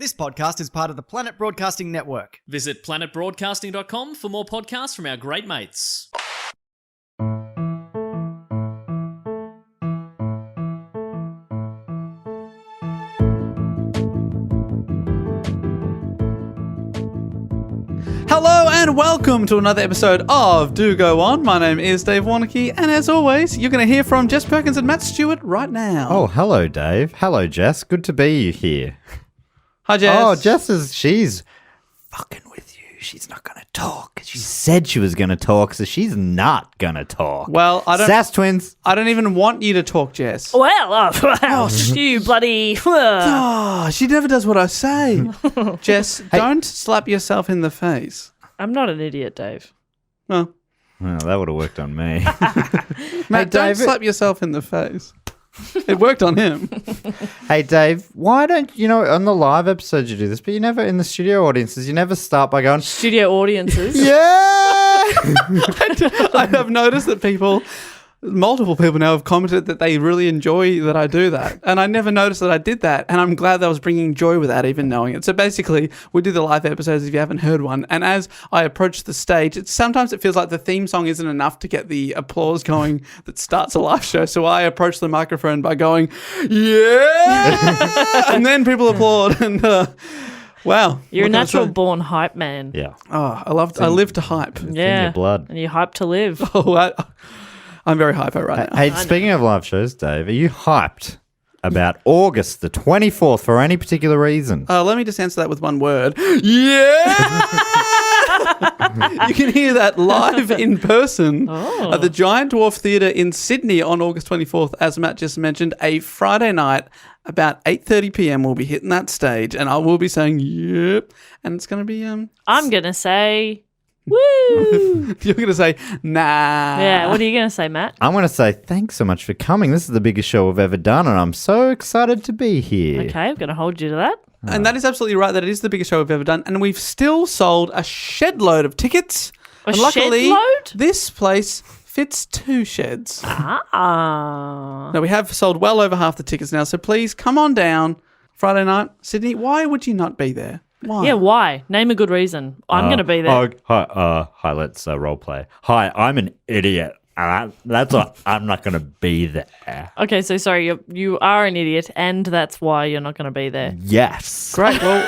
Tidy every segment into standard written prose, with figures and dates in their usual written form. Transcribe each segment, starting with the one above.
This podcast is part of the Planet Broadcasting Network. Visit planetbroadcasting.com for more podcasts from our great mates. Hello and welcome to another episode of Do Go On. My name is Dave Warnocky, and as always, you're going to hear from Jess Perkins and Matt Stewart right now. Oh, hello, Dave. Hello, Jess. Good to be here. Hi, Jess. Oh, she's fucking with you. She's not going to talk. She said she was going to talk, so she's not going to talk. Well, Sass twins. I don't even want you to talk, Jess. Well, you bloody... Oh, she never does what I say. Jess, don't slap yourself in the face. I'm not an idiot, Dave. Well, That would have worked on me. Matt, don't slap yourself in the face. It worked on him. Hey, Dave, why don't you know on the live episodes you do this, but you never in the studio audiences, you never start by going, Studio audiences. yeah! I have noticed that multiple people now have commented that they really enjoy that I do that. And I never noticed that I did that. And I'm glad that I was bringing joy without even knowing it. So basically, we do the live episodes if you haven't heard one. And as I approach the stage, sometimes it feels like the theme song isn't enough to get the applause going that starts a live show. So I approach the microphone by going, yeah! And then people applaud. And wow. You're a natural born hype man. Yeah. Oh, I live to hype. In your blood. And you hype to live. Oh, I'm very hyper right now. Hey, speaking of live shows, Dave, are you hyped about August the 24th for any particular reason? Let me just answer that with one word. Yeah! You can hear that live in person at the Giant Dwarf Theatre in Sydney on August 24th, as Matt just mentioned, a Friday night. About 8:30 p.m. we'll be hitting that stage, and I will be saying, yep, and it's going to be... I'm going to say... Woo! You're going to say, nah. Yeah, what are you going to say, Matt? I'm going to say thanks so much for coming. This is the biggest show we've ever done, and I'm so excited to be here. Okay, I'm going to hold you to that. And that is absolutely right. That it is the biggest show we've ever done, and we've still sold a shed load of tickets. A luckily, shed load? This place fits 2 sheds. Ah. Now, we have sold well over half the tickets now, so please come on down Friday night. Sydney, why would you not be there? Why? Yeah, why? Name a good reason. I'm going to be there. Hi, let's role play. Hi, I'm an idiot. That's why I'm not going to be there. Okay, so sorry, you are an idiot, and that's why you're not going to be there. Yes. Great. Well,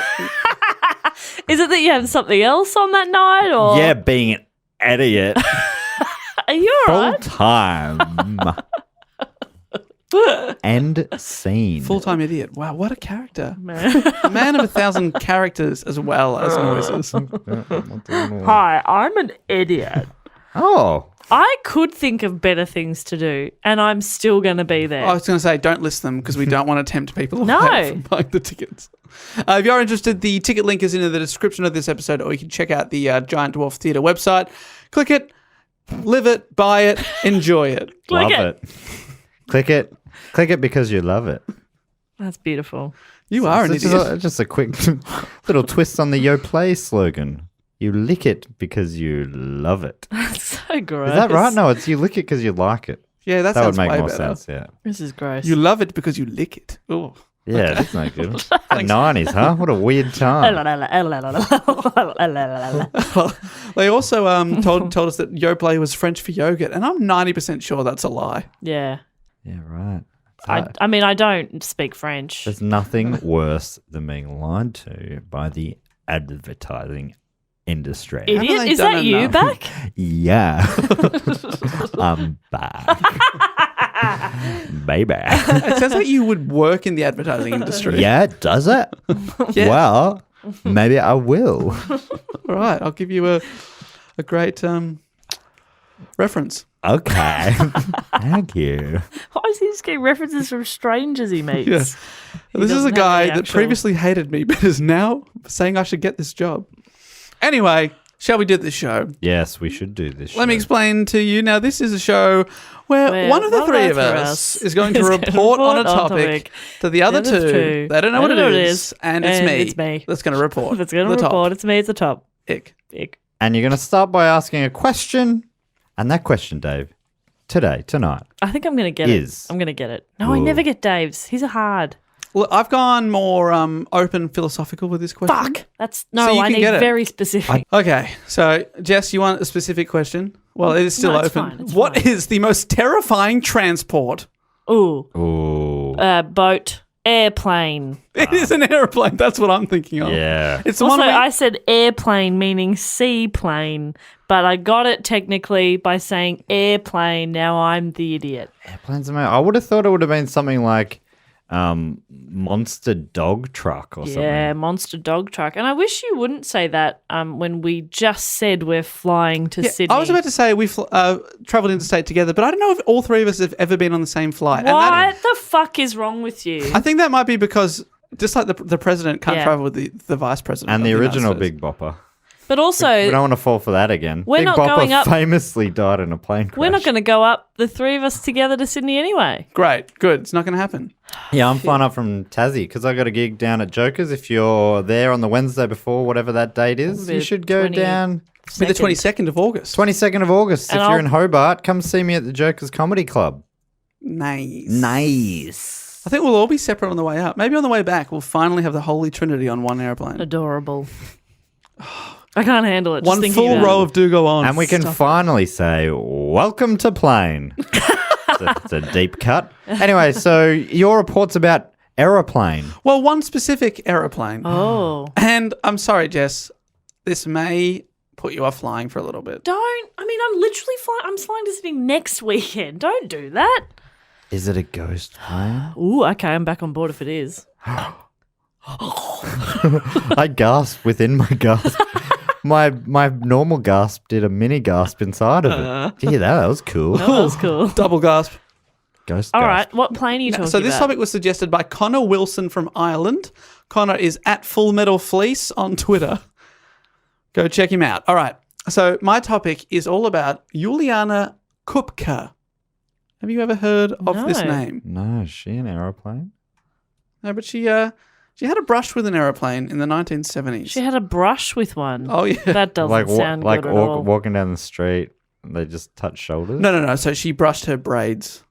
Is it that you have something else on that night, or Yeah, being an idiot. Are you all Full right? time. End scene. full-time idiot. Wow, what a character. A man of 1,000 characters as well as noises. Hi, I'm an idiot. Oh. I could think of better things to do, and I'm still going to be there. I was going to say, don't list them because we don't want to tempt people away No. from buying the tickets. If you're interested, the ticket link is in the description of this episode, or you can check out the Giant Dwarf Theatre website. Click it, live it, buy it, enjoy it. Click Love it. Click it. Click it because you love it. That's beautiful. You are an idiot. Just a quick little twist on the Yo Play slogan. You lick it because you love it. That's so gross. Is that right? No, it's you lick it because you like it. Yeah, that That would sounds make way more better. sense, yeah. This is gross. You love it because you lick it. Oh. Yeah, that's no good. The 90s, huh? What a weird time. They also told us that Yoplait was French for yogurt, and I'm 90% sure that's a lie. Yeah. Yeah, right. I mean, I don't speak French. There's nothing worse than being lied to by the advertising industry. Haven't Idiot, they is done that you enough? back? Yeah. I'm back. Baby. It sounds like you would work in the advertising industry. Yeah, does it? Yeah. Well, maybe I will. All right, I'll give you a great reference. Okay. Thank you. Why is he just getting references from strangers he meets? Yeah. He This is doesn't a have guy any that actual- previously hated me, but is now saying I should get this job. Anyway, shall we do this show? Yes, we should do this. Let me show. explain to you. Now, this is a show where one of the three of us is going to report on a topic to the other two. They don't know what it is, and it's me. It's me. That's going to report. That's going to The top. report. It's me. It's the top. Ick. Ick. And you're going to start by asking a question. And that question, Dave, tonight, I think I'm going to get Is. it. I'm going to get it. No, I Ooh. never get Dave's. He's a hard. Look, I've gone more open philosophical with this question. Fuck. That's So you I can need get it. very specific. Okay, so Jess, you want a specific question? Well, it is still No, it's open. fine, it's What fine. is the most terrifying transport? Ooh. Ooh. Boat. Airplane. It is an aeroplane. That's what I'm thinking of. Yeah. It's the Also, one I said airplane meaning seaplane, but I got it technically by saying airplane. Now I'm the idiot. Airplanes are I would have thought it would have been something like monster dog truck or something. Yeah, monster dog truck. And I wish you wouldn't say that when we just said we're flying to Sydney. I was about to say we've travelled interstate together, but I don't know if all three of us have ever been on the same flight. What the fuck is wrong with you? I think that might be because just like the president can't Yeah. travel with the vice president. And of the United original States. Big Bopper. But also, We don't want to fall for that again. We're Big not Bopper going up- famously died in a plane crash. we're not going to go up, the three of us together, to Sydney anyway. Great, good. It's not going to happen. Yeah, I'm flying up from Tassie because I got a gig down at Joker's. If you're there on the Wednesday before, whatever that date is, The you should go 20 down. Be the 22nd of August. 22nd of August. And if you're I'll- in Hobart, come see me at the Joker's Comedy Club. Nice. Nice. I think we'll all be separate on the way up. Maybe on the way back, we'll finally have the Holy Trinity on one airplane. Adorable. I can't handle it. Just One thinking full about row it. of do go on. And we can finally say, welcome to plane. It's a deep cut. Anyway, so your report's about aeroplane. Well, one specific aeroplane. Oh. And I'm sorry, Jess, this may put you off flying for a little bit. I'm literally flying. I'm flying to Sydney next weekend. Don't do that. Is it a ghost plane? Ooh, okay. I'm back on board if it is. I gasped within my gasp. My normal gasp did a mini gasp inside of it. Did you hear that? That was cool. Oh, that was cool. Double gasp. Ghost All gasp. right. What plane are you talking So this about? topic was suggested by Connor Wilson from Ireland. Connor is at Full Metal Fleece on Twitter. Go check him out. All right. So my topic is all about Juliane Koepcke. Have you ever heard of this No. name? No, is she an aeroplane? No, but she had a brush with an aeroplane in the 1970s. She had a brush with one. Oh yeah. That doesn't sound good at all. walking down the street, they just touch shoulders. No. So she brushed her braids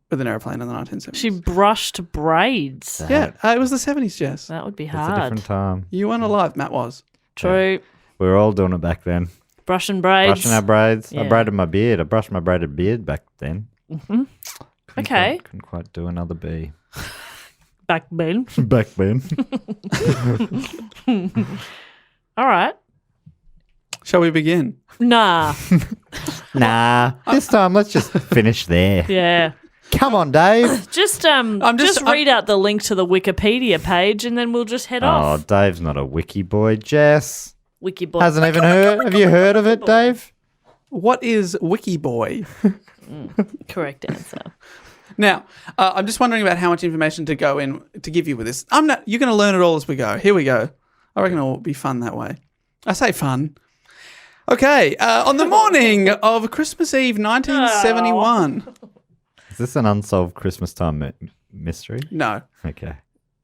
with an airplane in the 1970s. She brushed braids. Yeah, it was the 70s, Jess. That would be It's a hard. different time. You weren't alive, Matt was. True. We were all doing it back then. Brushing braids. Brushing our braids. I Yeah. braided my beard. I brushed my braided beard back then. Mhm. Okay. Couldn't quite do another bee. Back then. Back then. All right. Shall we begin? Nah. Nah. This time, let's just finish there. Yeah. Come on, Dave. Just just- read out the link to the Wikipedia page and then we'll just head Oh, off. Dave's not a wiki boy. Jess Wiki boy. hasn't even heard. Have you heard of it, Dave? What is Wikiboy? Correct answer. Now, I'm just wondering about how much information to go in to give you with this. You're going to learn it all as we go. Here we go. I reckon it'll be fun that way. I say fun. Okay, on the morning of Christmas Eve, 1971. Is this an unsolved Christmas time mystery? No, Okay.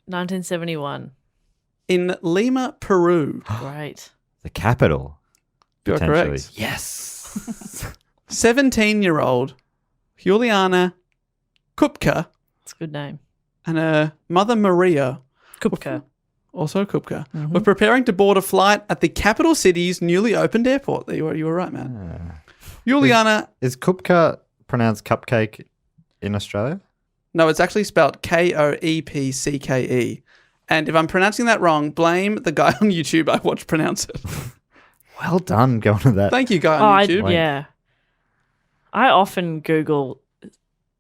1971. in Lima, Peru. Great. The capital. You are Potentially. correct. Yes. 17-year-old Juliane Koepcke It's a good name. and her mother Maria, Koepcke. also Koepcke, were preparing to board a flight at the capital city's newly opened airport. You were right, man. Juliane, Is Koepcke pronounced cupcake in Australia? no, it's actually spelled Koepcke. And if I'm pronouncing that wrong, blame the guy on YouTube I watched pronounce it. Well done going to that. Thank you, guy Oh, on YouTube. yeah. I often Google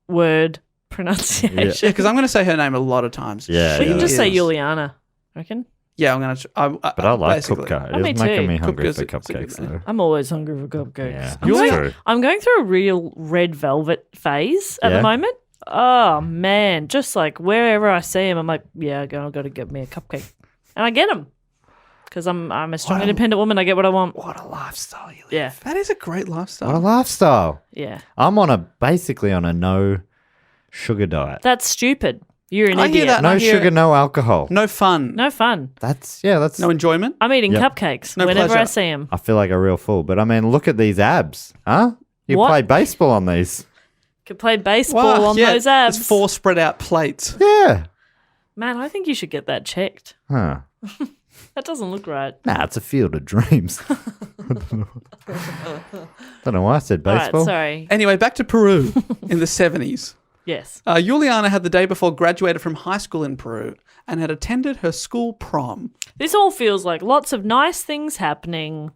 word pronunciation. Yeah, because I'm going to say her name a lot of times. Yeah, We yeah. can just say Is- Juliana, reckon? Yeah, I'm going to. But I like basically. Koepcke. Oh, It me is making too. me hungry Koepcke's for a good cupcakes, name. though. I'm always hungry for cupcakes. Yeah, I'm, that's going, true. I'm going through a real red velvet phase at Yeah? the moment. Oh, man. Just like wherever I see them, I'm like, yeah, I've got to get me a cupcake. And I get them. Because I'm a strong, independent woman. I get what I want. What a lifestyle you live. Yeah. That is a great What a lifestyle. lifestyle. Yeah. I'm basically on a no sugar diet. That's stupid. You're an I hear idiot. that. No I hear sugar, it. no alcohol. No fun. No fun. That's No enjoyment. I'm eating Yep. cupcakes No whenever pleasure. I see them. I feel like a real fool. But I mean, look at these abs. Huh? You What? play baseball on these. Could play baseball Wow, on yeah, those abs. It's 4 spread out plates. Yeah. Man, I think you should get that checked. Huh. That doesn't look right. Nah, it's a field of dreams. Don't know why I said All right, baseball. sorry. Anyway, back to Peru in the 70s. Yes. Juliana had the day before graduated from high school in Peru and had attended her school prom. This all feels like lots of nice things happening.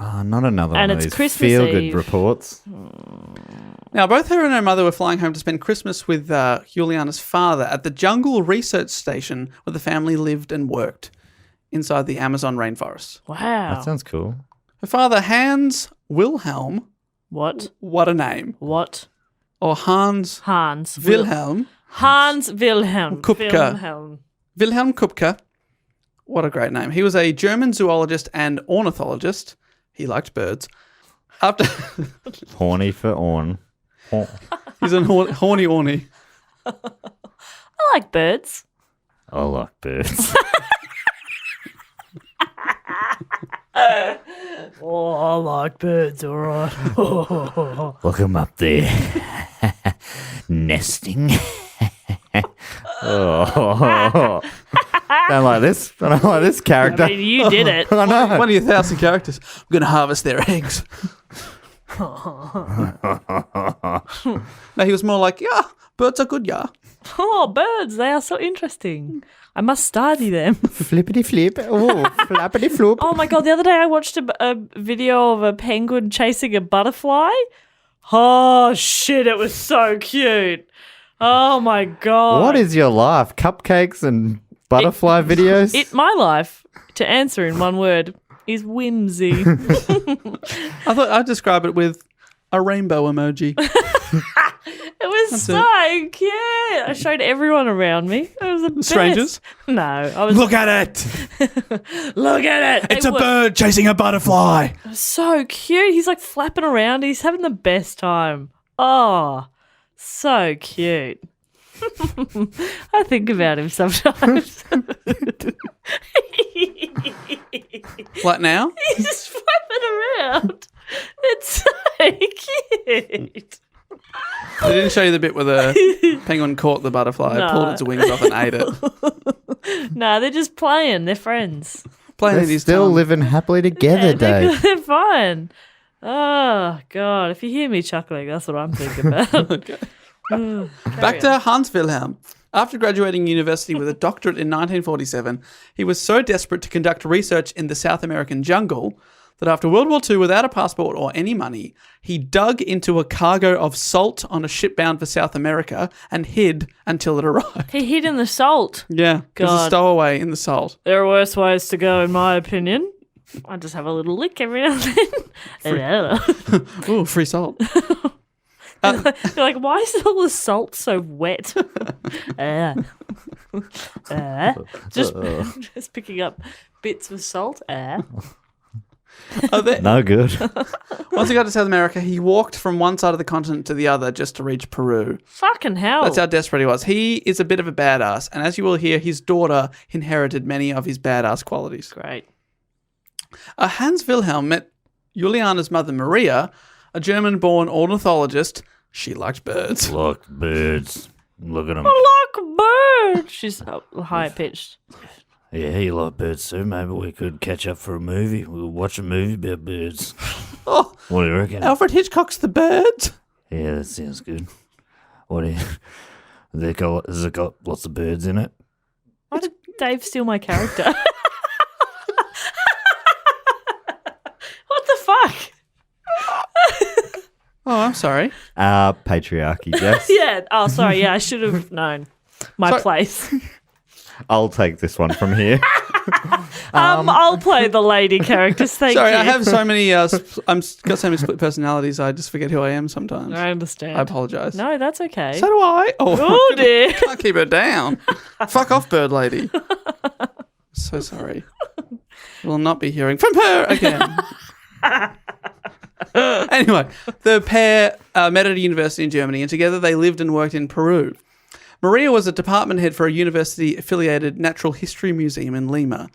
Oh, not another And one of it's these Christmas feel-good Eve. reports. Now, both her and her mother were flying home to spend Christmas with Juliana's father at the Jungle Research Station where the family lived and worked inside the Amazon rainforest. Wow. That sounds cool. Her father, Hans Wilhelm, What? what a name, What? or Hans Hans. Wilhelm, Hans Wilhelm. Koepcke. Wilhelm. Wilhelm Koepcke, what a great name. He was a German zoologist and ornithologist. He liked birds. After Horny for Orn. he's a horny orny. I like birds. I like birds. Oh, I like birds, all right. Look him up there. Nesting. Oh. Don't like this. I don't like this character. I mean, you did it. I know. One of your 1,000 characters. I'm going to harvest their eggs. No, he was more like, yeah, birds are good, yeah. Oh, birds, they are so interesting. I must study them. Flippity flip. Oh, flappity floop. Oh my God, the other day I watched a video of a penguin chasing a butterfly. Oh, shit, it was so cute. Oh my God. What is your life? Cupcakes and butterfly videos? My life, to answer in one word, is whimsy. I thought I'd describe it with a rainbow emoji. It was so cute. I showed everyone around me. It was the best. Strangers? No, I was. Look at it. Look at it. It's a bird chasing a butterfly. So cute. He's like flapping around. He's having the best time. Oh, so cute. I think about him sometimes. What now? He's just flapping around. It's so cute. They didn't show you the bit where the penguin caught the butterfly, No. pulled its wings off and ate it. No, they're just playing. They're friends. Playing They're in his still tongue. living happily together, Dave. They're fine. Oh, God. If you hear me chuckling, that's what I'm thinking about. Back to Hans Wilhelm. After graduating university with a doctorate in 1947, he was so desperate to conduct research in the South American jungle that after World War II, without a passport or any money, he dug into a cargo of salt on a ship bound for South America and hid until it arrived. He hid in the salt. Yeah, there's a God. stowaway in the salt. There are worse ways to go, in my opinion. I just have a little lick every now and then. Ooh, free salt. You're like, why is all the salt so wet? Just picking up bits of salt. No good. Once he got to South America, he walked from one side of the continent to the other just to reach Peru. Fucking hell. That's how desperate he was. He is a bit of a badass, and as you will hear, his daughter inherited many of his badass qualities. Great. Hans Wilhelm met Juliana's mother, Maria, a German-born ornithologist. She liked birds. Look, birds. Look at them. Like bird. She's high-pitched. Yeah, you like birds too. Maybe we could catch up for a movie. We'll watch a movie about birds. Oh, What do you reckon? Alfred Hitchcock's The Birds. Yeah, that sounds good. What do you... Has it got lots of birds in it? Why did Dave steal my character? What the fuck? Oh, I'm sorry. Patriarchy, Jess. Yeah. Oh, sorry. Yeah, I should have known my Sorry. place. I'll take this one from here. I'll play the lady characters. Thank Sorry, you. I have so many. Got so many split personalities. I just forget who I am sometimes. I understand. I apologize. No, that's okay. So do I. Oh, dear. Can't keep it down. Fuck off, bird lady. So sorry. Will not be hearing from her again. Anyway, the pair met at a university in Germany, and together they lived and worked in Peru. Maria was a department head for a university-affiliated natural history museum in Lima.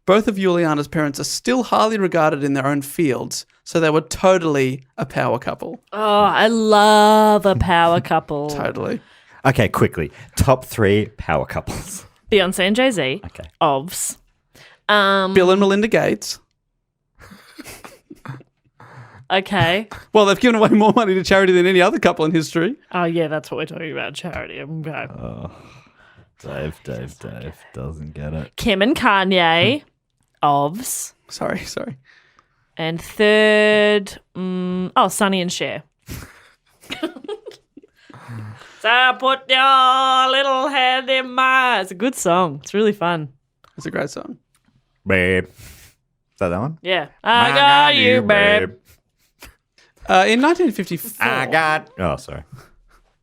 Both of Juliana's parents are still highly regarded in their own fields, so they were totally a power couple. Oh, I love a power couple. Totally. Okay, quickly. Top 3 power couples. Beyonce and Jay-Z. Okay. Ovs. Bill and Melinda Gates. Okay. Well, they've given away more money to charity than any other couple in history. Oh, yeah, that's what we're talking about, charity. Okay. Dave doesn't get it. Kim and Kanye. Ovs. Sorry. And third, Sonny and Cher. So put your little hand in mine. It's a good song. It's really fun. It's a great song. Babe. Is that one? Yeah. I got you, babe. In 1954, Oh, sorry.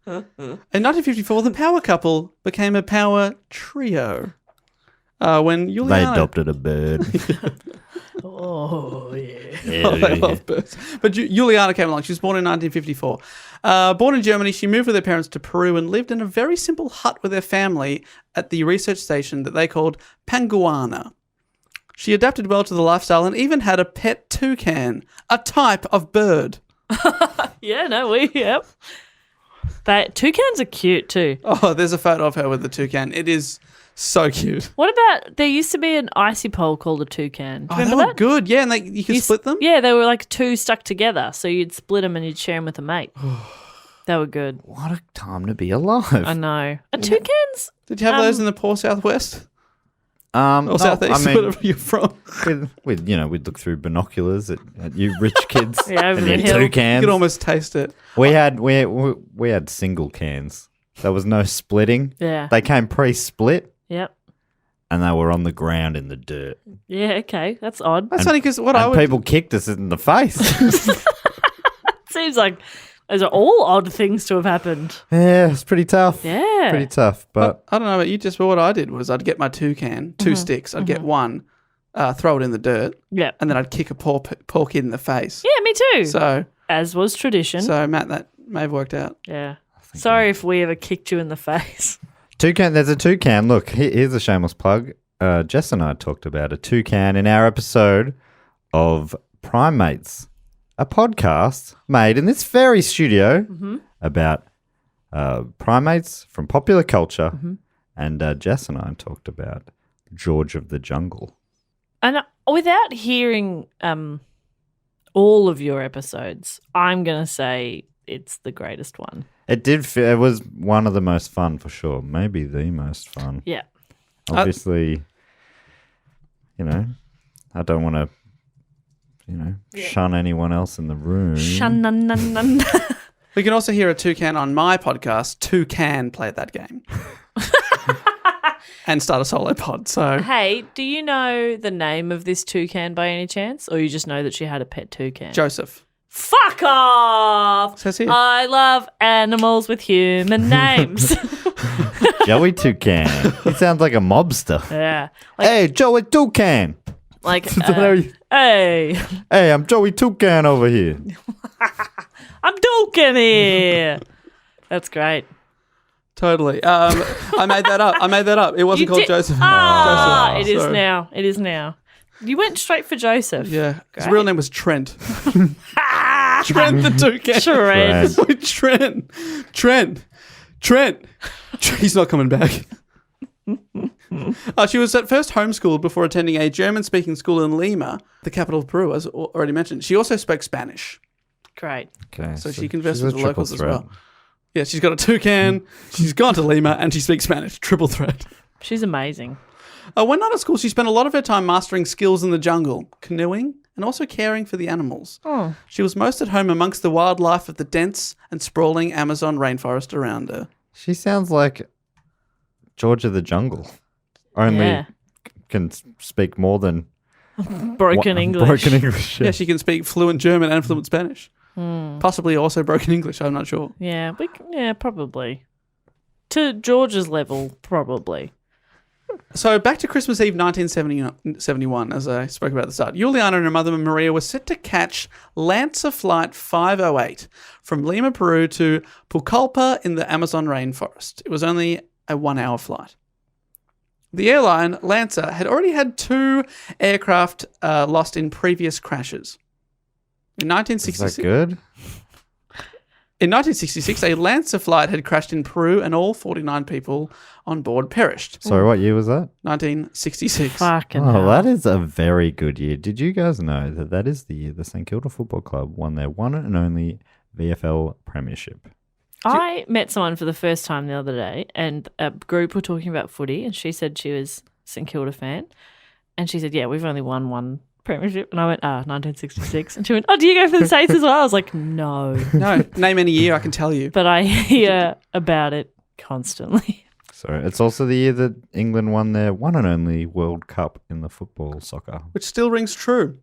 in 1954, the power couple became a power trio. When They Juliana... adopted a bird. Oh, yeah. Oh, they love birds. But Juliana came along. She was born in 1954. Born in Germany, she moved with her parents to Peru and lived in a very simple hut with her family at the research station that they called Panguana. She adapted well to the lifestyle and even had a pet toucan, a type of bird. Yeah, no, yep. Toucans are cute too. Oh, there's a photo of her with the toucan. It is so cute. What about, there used to be an icy pole called a toucan. Do you They remember were that? good. Yeah, and you could split them. Yeah, they were like two stuck together. So you'd split them and you'd share them with a mate. They were good. What a time to be alive. I know. Are toucans? Did you have those in the poor southwest Or or southeast, whatever you're from? we'd look through binoculars at you rich kids. Yeah, over and the your hill. You toucans. could almost taste it. We had single cans. There was no splitting. Yeah. They came pre-split Yep. and they were on the ground in the dirt. Yeah, okay. That's odd. That's funny because what I And would... people kicked us in the face. Seems like those are all odd things to have happened. Yeah, it's pretty tough. Yeah. Pretty tough. But I don't know about you, but what I did was I'd get my toucan, 2 sticks. I'd get one, throw it in the dirt, Yep. and then I'd kick a poor kid in the face. Yeah, me too. So, As was tradition. Matt, that may have worked out. Yeah. Sorry if we ever kicked you in the face. toucan, there's a toucan. Look, here's a shameless plug. Jess and I talked about a toucan in our episode of Primates, a podcast made in this very studio about primates from popular culture. And Jess and I talked about George of the Jungle. And without hearing all of your episodes, I'm going to say it's the greatest one. It was one of the most fun for sure. Maybe the most fun. Yeah. Obviously, I don't want to, shun anyone else in the room. Shun-nun-nun-nun. We can also hear a toucan on my podcast. Toucan play that game. And start a solo pod. So Hey, do you know the name of this toucan by any chance? Or you just know that she had a pet toucan? Joseph. Fuck off! Says here. I love animals with human names. Joey Toucan. He sounds like a mobster. Yeah. Hey, Joey Toucan. Like, Hey, hey, I'm Joey Toucan over here. I'm toucan here. That's great. Totally. I made that up. It wasn't You called did- Joseph. Ah, Joseph. it is Sorry. now. It is now. You went straight for Joseph. Yeah. His Great. real name was Trent. Trent the toucan. Trent. Wait, Trent. He's not coming back. She was at first homeschooled before attending a German-speaking school in Lima, the capital of Peru, as already mentioned. She also spoke Spanish, Great. Okay, so she conversed she's a with the triple locals as threat. well. Yeah, she's got a toucan, she's gone to Lima, and she speaks Spanish. Triple threat. She's amazing. When not at school, she spent a lot of her time mastering skills in the jungle, canoeing, and also caring for the animals. Oh. She was most at home amongst the wildlife of the dense and sprawling Amazon rainforest around her. She sounds like George of the Jungle. Only Yeah. can speak more than Broken English. Broken English. Yeah, she can speak fluent German and fluent Spanish. Possibly also broken English, I'm not sure. Yeah, probably. To George's level, probably. So back to Christmas Eve 1971, as I spoke about at the start. Juliana and her mother Maria were set to catch Lancer Flight 508 from Lima, Peru to Pucallpa in the Amazon rainforest. It was only a 1-hour flight. The airline, Lancer, had already had 2 aircraft lost in previous crashes. In Is that 1966, good? In 1966, a Lancer flight had crashed in Peru and all 49 people on board perished. Sorry, what year was that? 1966. Fucking Oh, hell. that is a very good year. Did you guys know that is the year the St Kilda Football Club won their one and only VFL premiership? I met someone for the first time the other day, and a group were talking about footy, and she said she was St Kilda fan, and she said, "Yeah, we've only won one premiership," and I went, 1966, and she went, "Oh, do you go for the States as well?" I was like, "No," No, name any year, I can tell you. but I hear about it constantly. So it's also the year that England won their one and only World Cup in the football soccer. Which still rings true.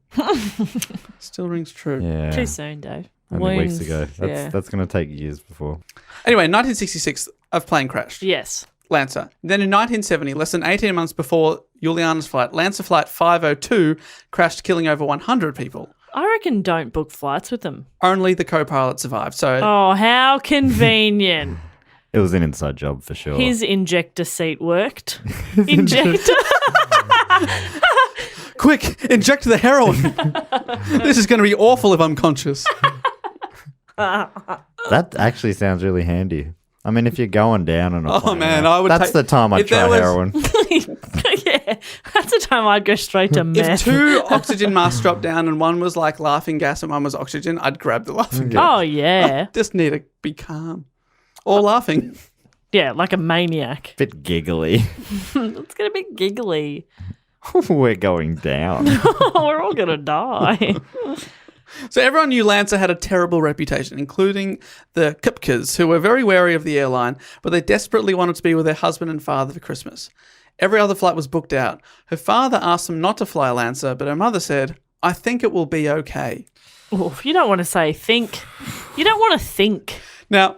Still rings true. Yeah. Too soon, Dave. Only weeks Wounds, ago. That's going to take years before. Anyway, 1966, a plane crashed. Yes. Lancer. Then in 1970, less than 18 months before Juliana's flight, Lancer Flight 502 crashed, killing over 100 people. I reckon don't book flights with them. Only the co-pilot survived. So Oh, how convenient. It was an inside job for sure. His injector seat worked. Injector? quick, inject the heroin. This is going to be awful if I'm conscious. That actually sounds really handy. I mean, if you're going down on a Oh, plane, man, I would that's take- the time I'd if there try was- heroin. Yeah, that's the time I'd go straight to If meth. two oxygen masks dropped down and one was like laughing gas and one was oxygen, I'd grab the laughing gas. Oh, yeah. Just need to be calm. Or laughing. Yeah, like a maniac. Bit giggly. It's going to be giggly. We're going down. We're all going to die. So everyone knew Lancer had a terrible reputation, including the Koepckes, who were very wary of the airline, but they desperately wanted to be with their husband and father for Christmas. Every other flight was booked out. Her father asked them not to fly Lancer, but her mother said, "I think it will be okay." Oof, you don't want to say think. You don't want to think. Now,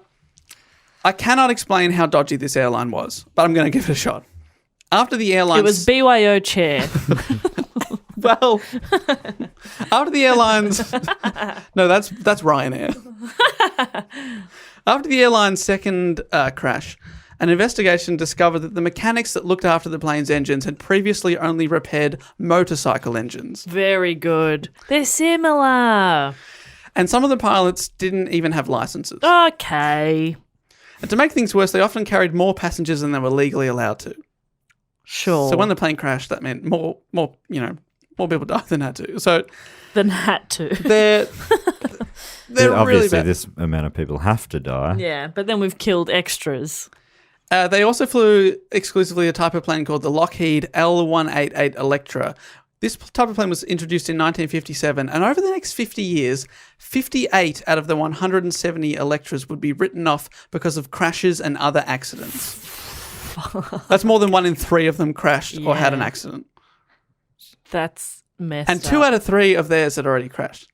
I cannot explain how dodgy this airline was, but I'm going to give it a shot. After the airline... It was BYO chair. Well, after the airlines... No, that's Ryanair. After the airline's second crash, an investigation discovered that the mechanics that looked after the plane's engines had previously only repaired motorcycle engines. Very good. They're similar. And some of the pilots didn't even have licenses. Okay. And to make things worse, they often carried more passengers than they were legally allowed to. Sure. So when the plane crashed, that meant more people died than had to. So Then had to. they're really Obviously, bad. this amount of people have to die. Yeah, but then we've killed extras. They also flew exclusively a type of plane called the Lockheed L-188 Electra. This type of plane was introduced in 1957, and over the next 50 years, 58 out of the 170 Electras would be written off because of crashes and other accidents. That's more than 1 in 3 of them crashed or had an Yeah. accident. That's messed And 2 up. out of 3 of theirs had already crashed.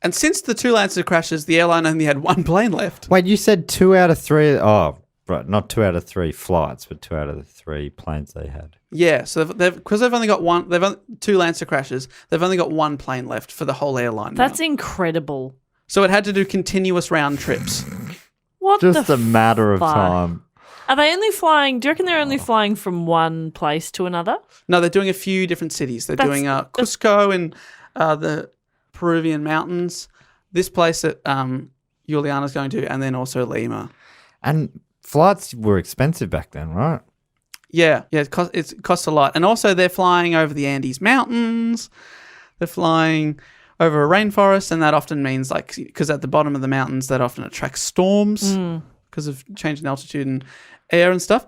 And since the 2 Lancer crashes, the airline only had 1 plane left. Wait, you said 2 out of 3. Oh, right. Not 2 out of 3 flights, but 2 out of the 3 planes they had. Yeah, so because they've only got 1, they've only, 2 Lancer crashes, they've only got 1 plane left for the whole airline now. That's incredible. So it had to do continuous round trips. What Just the a matter of fuck? time. Are they only flying? Do you reckon they're only flying from one place to another? No, they're doing a few different cities. They're That's- doing Cusco in the Peruvian mountains, this place that Juliana's going to, and then also Lima. And flights were expensive back then, right? Yeah, it costs a lot. And also they're flying over the Andes Mountains. They're flying over a rainforest, and that often means, like, because at the bottom of the mountains, that often attracts storms because of change in altitude and air and stuff.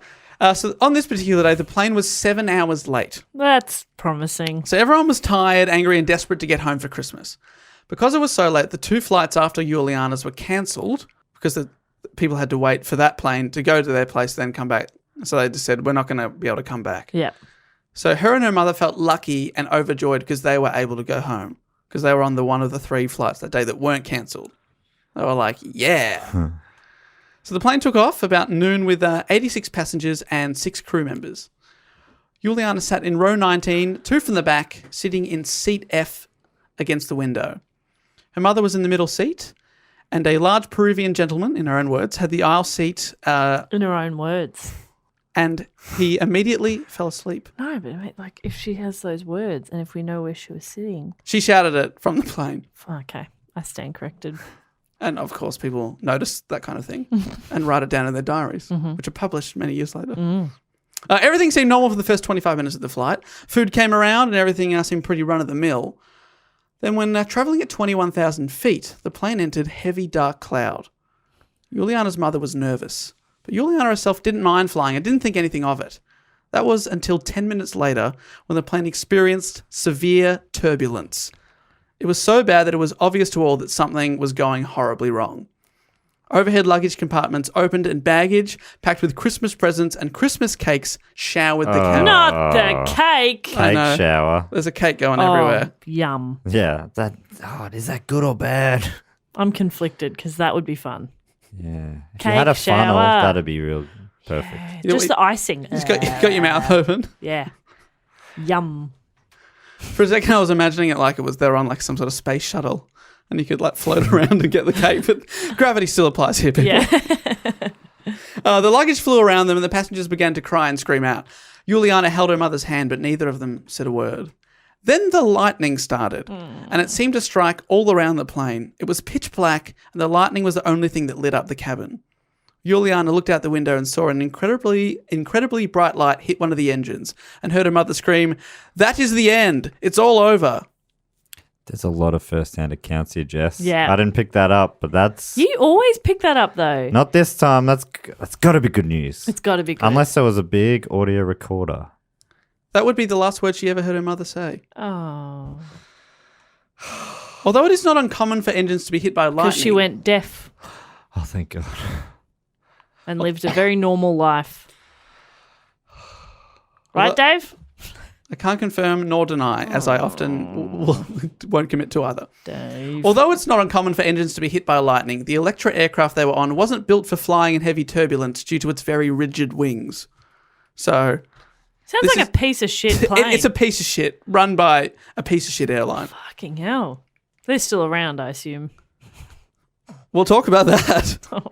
So on this particular day, the plane was 7 hours late. That's promising. So everyone was tired, angry, and desperate to get home for Christmas. Because it was so late, the 2 flights after Juliana's were cancelled because the people had to wait for that plane to go to their place, then come back. So they just said, we're not going to be able to come back. Yeah. So her and her mother felt lucky and overjoyed because they were able to go home because they were on the one of the 3 flights that day that weren't cancelled. They were like, yeah. So the plane took off about noon with 86 passengers and 6 crew members. Juliana sat in row 19, 2 from the back, sitting in seat F against the window. Her mother was in the middle seat, and a large Peruvian gentleman, in her own words, had the aisle seat, In her own words. and he immediately fell asleep. No, but mate, like if she has those words and if we know where she was sitting. She shouted it from the plane. Okay, I stand corrected. And, of course, people notice that kind of thing and write it down in their diaries, which are published many years later. Everything seemed normal for the first 25 minutes of the flight. Food came around and everything seemed pretty run-of-the-mill. Then when travelling at 21,000 feet, the plane entered heavy dark cloud. Juliana's mother was nervous, but Juliana herself didn't mind flying and didn't think anything of it. That was until 10 minutes later when the plane experienced severe turbulence. It was so bad that it was obvious to all that something was going horribly wrong. Overhead luggage compartments opened and baggage, packed with Christmas presents and Christmas cakes, showered the cabin. Not the cake. I know. Cake shower. There's a cake going everywhere. Yum. Yeah. Is that good or bad? I'm conflicted because that would be fun. Yeah. If Cake you had a funnel, shower. that'd be real perfect. You know, Just the icing. You got your mouth open. Yeah. Yum. For a second, I was imagining it like it was they were on like some sort of space shuttle, and you could like float around and get the cake. But gravity still applies here, people. Yeah. The luggage flew around them, and the passengers began to cry and scream out. Juliana held her mother's hand, but neither of them said a word. Then the lightning started, and it seemed to strike all around the plane. It was pitch black, and the lightning was the only thing that lit up the cabin. Juliana looked out the window and saw an incredibly bright light hit one of the engines and heard her mother scream, "That is the end. It's all over." There's a lot of first-hand accounts here, Jess. Yeah. I didn't pick that up, but that's... You always pick that up, though. Not this time. That's got to be good news. It's got to be good. Unless there was a big audio recorder. That would be the last word she ever heard her mother say. Oh. Although it is not uncommon for engines to be hit by lightning. Because she went deaf Oh, thank God. and lived a very normal life. Right, Well, Dave? I can't confirm nor deny, as I often won't commit to either. Dave. Although it's not uncommon for engines to be hit by lightning, the Electra aircraft they were on wasn't built for flying in heavy turbulence due to its very rigid wings. So Sounds this like a piece of shit plane. it's a piece of shit run by a piece of shit airline. Fucking hell. They're still around, I assume. We'll talk about that. Oh,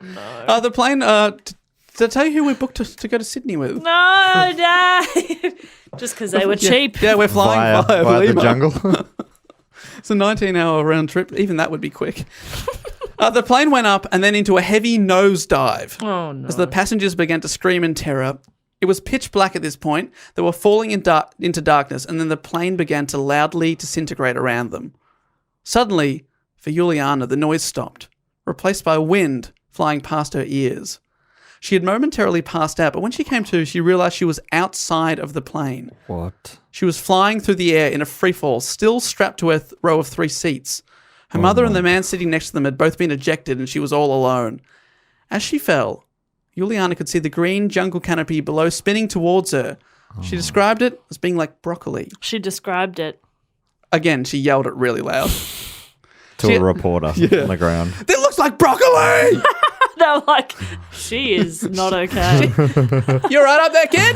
no. The plane, did I tell you who we booked to go to Sydney with? No, Dave. Just because they were cheap. Yeah, we're flying via the Lima. jungle. It's a 19-hour round trip. Even that would be quick. The plane went up and then into a heavy nosedive. Oh, no. As the passengers began to scream in terror. It was pitch black at this point. They were falling into darkness, and then the plane began to loudly disintegrate around them. Suddenly, for Juliana, the noise stopped, replaced by wind flying past her ears. She had momentarily passed out, but when she came to, she realized she was outside of the plane. What? She was flying through the air in a freefall, still strapped to a row of 3 seats. Her mother and the man sitting next to them had both been ejected, and she was all alone. As she fell, Juliana could see the green jungle canopy below spinning towards her. She described it as being like broccoli. She described it. Again, she yelled it really loud. To a reporter on the ground. It looks like broccoli! They're like, she is not okay. You're right up there, kid?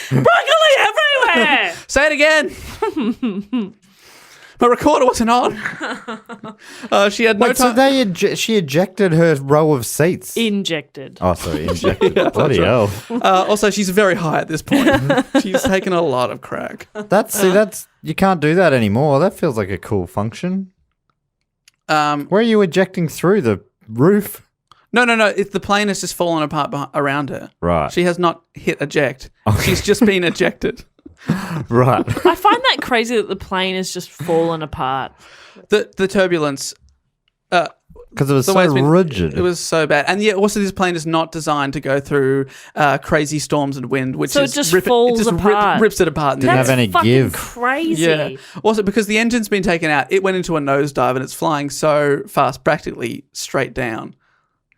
Broccoli everywhere! Say it again. My recorder wasn't on. She had no Wait, so time. she ejected her row of seats? Injected. Oh, sorry, injected. Bloody hell. Also, she's very high at this point. She's taken a lot of crack. That's you can't do that anymore. That feels like a cool function. Where are you ejecting through the roof? No. The plane has just fallen apart around her. Right. She has not hit eject. She's just been ejected. Right. I find that crazy that the plane has just fallen apart. The turbulence. Because it was the so way it's been- rigid. It was so bad. And yet also this plane is not designed to go through crazy storms and wind, which So it is just falls apart. rips it apart. Didn't have That's any fucking give. crazy. Yeah. Also, because the engine's been taken out, it went into a nosedive and it's flying so fast, practically straight down.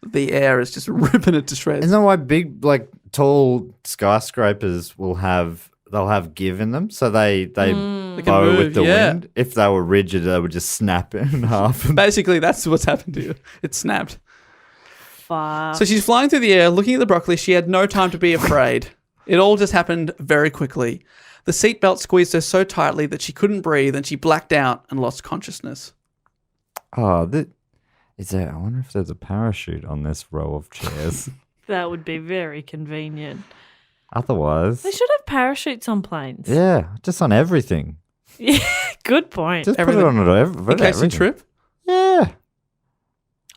The air is just ripping it to shreds. Isn't that why big, like, tall skyscrapers they'll have give in them? So they bow move, with the yeah. wind. If they were rigid, they would just snap in half. Basically, that's what's happened to you. It snapped. Fuck. So she's flying through the air, looking at the broccoli. She had no time to be afraid. It all just happened very quickly. The seatbelt squeezed her so tightly that she couldn't breathe and she blacked out and lost consciousness. Oh, I wonder if there's a parachute on this row of chairs. That would be very convenient. Otherwise, They should have parachutes on planes. yeah, just on everything. Yeah, good point. Just Everything. put it on In case you trip. Yeah.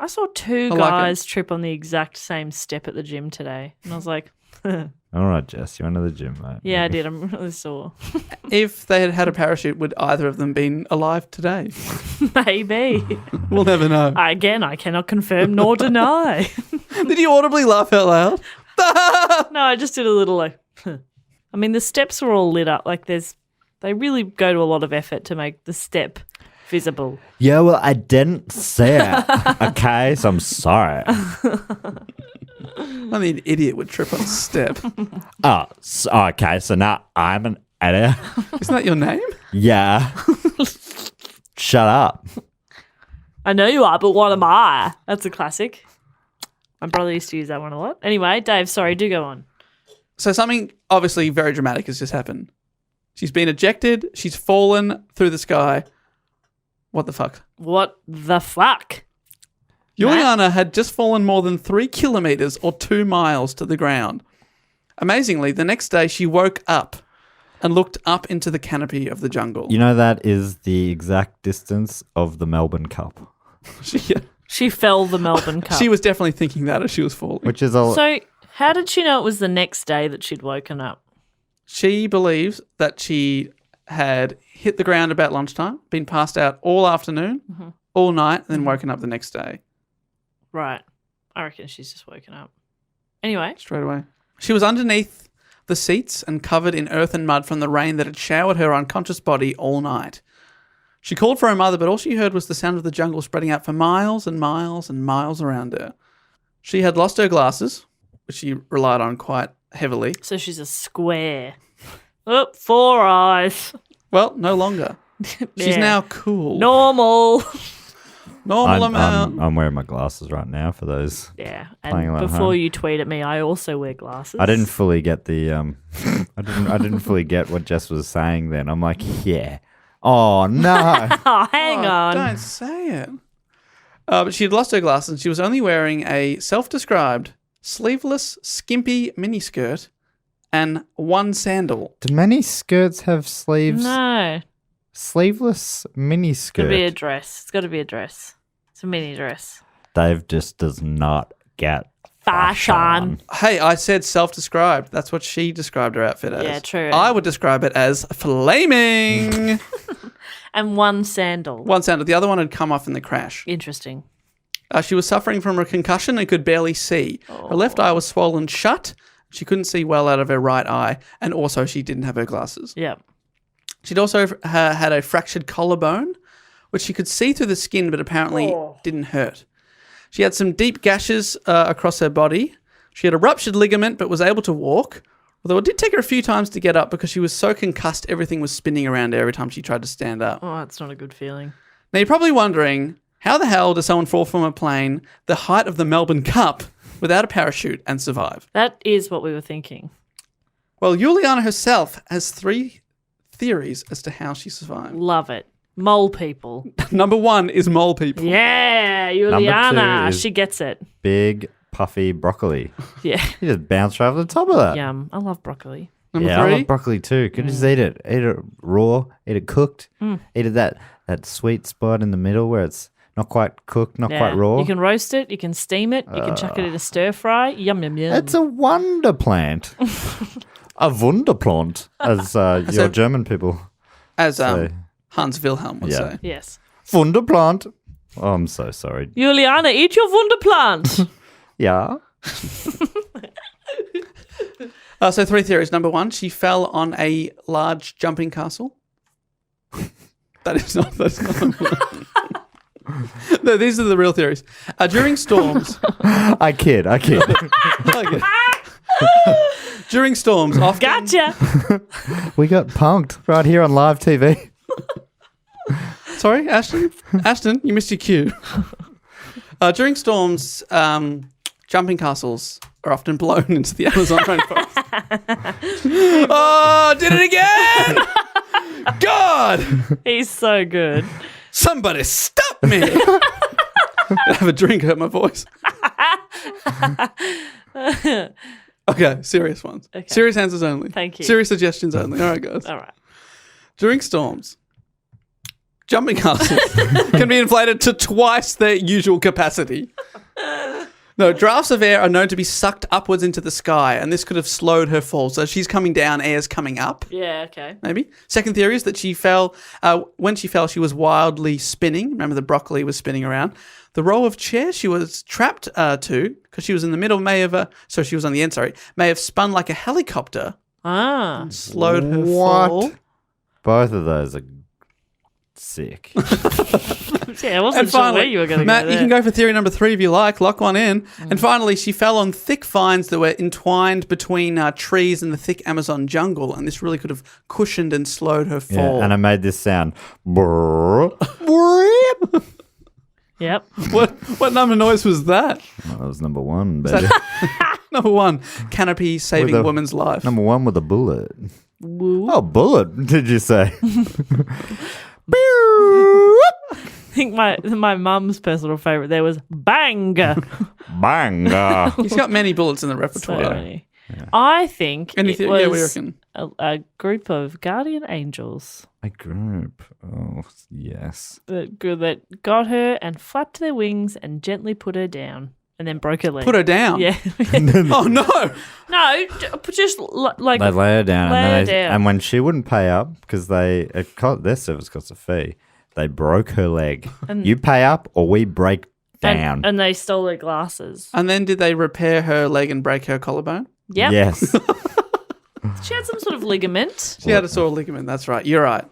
I saw two I like guys trip on the exact same step at the gym today. And I was like, All right, Jess, you went to the gym, mate. yeah, I did. I'm really sore. If they had had a parachute, would either of them been alive today? Maybe. We'll never know. Again, I cannot confirm nor deny. Did you audibly laugh out loud? No, I just did a little like, I mean, the steps were all lit up. Like they really go to a lot of effort to make the step visible. Yeah, well, I didn't say it. Okay, so I'm sorry. Only an idiot would trip on a step. Oh, okay, so now I'm an idiot. Isn't that your name? Yeah. Shut up. I know you are, but what am I? That's a classic. My brother used to use that one a lot. Anyway, Dave, sorry, do go on. So something obviously very dramatic has just happened. She's been ejected. She's fallen through the sky. What the fuck? What the fuck? Juliana had just fallen more than 3 kilometers or 2 miles to the ground. Amazingly, the next day she woke up and looked up into the canopy of the jungle. You know that is the exact distance of the Melbourne Cup, She fell the Melbourne Cup. She was definitely thinking that as she was falling. which is a So how did she know it was the next day that she'd woken up? She believes that she had hit the ground about lunchtime, been passed out all afternoon, all night, and then woken up the next day. Right. I reckon she's just woken up. Anyway. Straight away. She was underneath the seats and covered in earth and mud from the rain that had showered her unconscious body all night. She called for her mother, but all she heard was the sound of the jungle spreading out for miles and miles and miles around her. She had lost her glasses, which she relied on quite heavily. So she's a square. Oh, 4 eyes. Well, no longer. She's Yeah. now cool. Normal. Normal amount. I'm wearing my glasses right now for those. Yeah. Playing And along before home. you tweet at me, I also wear glasses. I didn't fully get the I didn't fully get what Jess was saying then. I'm like, yeah. Oh no. Oh, hang Oh, on. Don't say it. But she had lost her glasses and she was only wearing a self-described sleeveless, skimpy miniskirt and 1 sandal. Do many skirts have sleeves? No. Sleeveless mini It's got to be a skirt. dress. It's got to be a dress. It's a mini dress. Dave just does not get Fashion. Hey, I said self-described. That's what she described her outfit as. Yeah, true. I would describe it as flaming. And 1 sandal. 1 sandal. The other one had come off in the crash. Interesting. She was suffering from a concussion and could barely see. Her left eye was swollen shut. She couldn't see well out of her right eye. And also she didn't have her glasses. Yeah. She'd also had a fractured collarbone, which she could see through the skin, but apparently didn't hurt. She had some deep gashes across her body. She had a ruptured ligament, but was able to walk. Although it did take her a few times to get up because she was so concussed, everything was spinning around her every time she tried to stand up. Oh, that's not a good feeling. Now, you're probably wondering, how the hell does someone fall from a plane the height of the Melbourne Cup without a parachute and survive? That is what we were thinking. Well, Juliana herself has 3 theories as to how she survived. Love it. Mole people. Number 1 is mole people. Yeah, Number Juliana. 2 is- She gets it. Big puffy broccoli. Yeah. You just bounce right over the top of that. Yum. I love broccoli. Number Yeah, I 3, love broccoli too. Could just eat it. Eat it raw, eat it cooked. Eat it that sweet spot in the middle where it's not quite cooked, not quite raw. You can roast it. You can steam it. You can chuck it in a stir fry. Yum, yum, yum. It's a wonder plant. A wunderplant, as your German people as say. Hans Wilhelm would Yeah. say. Yes. Wunderplant. Oh, I'm so sorry. Juliana, eat your Wunderplant. Yeah. So 3 theories. Number 1, she fell on a large jumping castle. That's not. No, these are the real theories. During storms, I kid. during storms, often Gotcha. We got punked right here on live TV. Sorry, Ashton. Ashton, you missed your cue. During storms, jumping castles are often blown into the Amazon rainforest. Oh, did it again! God, He's so good. somebody stop me! I have a drink, hurt my voice. Okay, serious ones. Okay. Serious answers only. Thank you. Serious suggestions only. All right, guys. All right. During storms, jumping castles can be inflated to twice their usual capacity. No, drafts of air are known to be sucked upwards into the sky, and this could have slowed her fall. So she's coming down, air's coming up. Yeah, okay. Maybe. Second theory is that she fell. When she fell, she was wildly spinning. Remember, the broccoli was spinning around. The row of chairs she was trapped to, because she was in the middle, may have spun like a helicopter. And slowed her fall. Both of those are sick. Yeah, I wasn't sure where you were going to go. Matt, you can go for theory number 3 if you like. Lock one in. And finally, she fell on thick vines that were entwined between trees in the thick Amazon jungle, and this really could have cushioned and slowed her fall. Yeah, and I made this sound. Brrr. Yep. What number noise was that? That was number 1, baby. Number 1, canopy saving woman's life. Number 1 with a bullet. Woo. Oh, bullet, did you say? I think my mum's personal favourite there was bang. Bang. He's got many bullets in the repertoire. So many. Yeah. I think it we was reckon. a group of guardian angels. A group. Oh, yes. That got her and flapped their wings and gently put her down and then broke her leg. Put her down? Yeah. Oh, no. No, just like... They lay her down. Down. And when she wouldn't pay up, because their service costs a fee, they broke her leg. And you pay up or we break down. And they stole her glasses. And then did they repair her leg and break her collarbone? Yep. Yes. She had some sort of ligament. She had a sore ligament. That's right. You're right.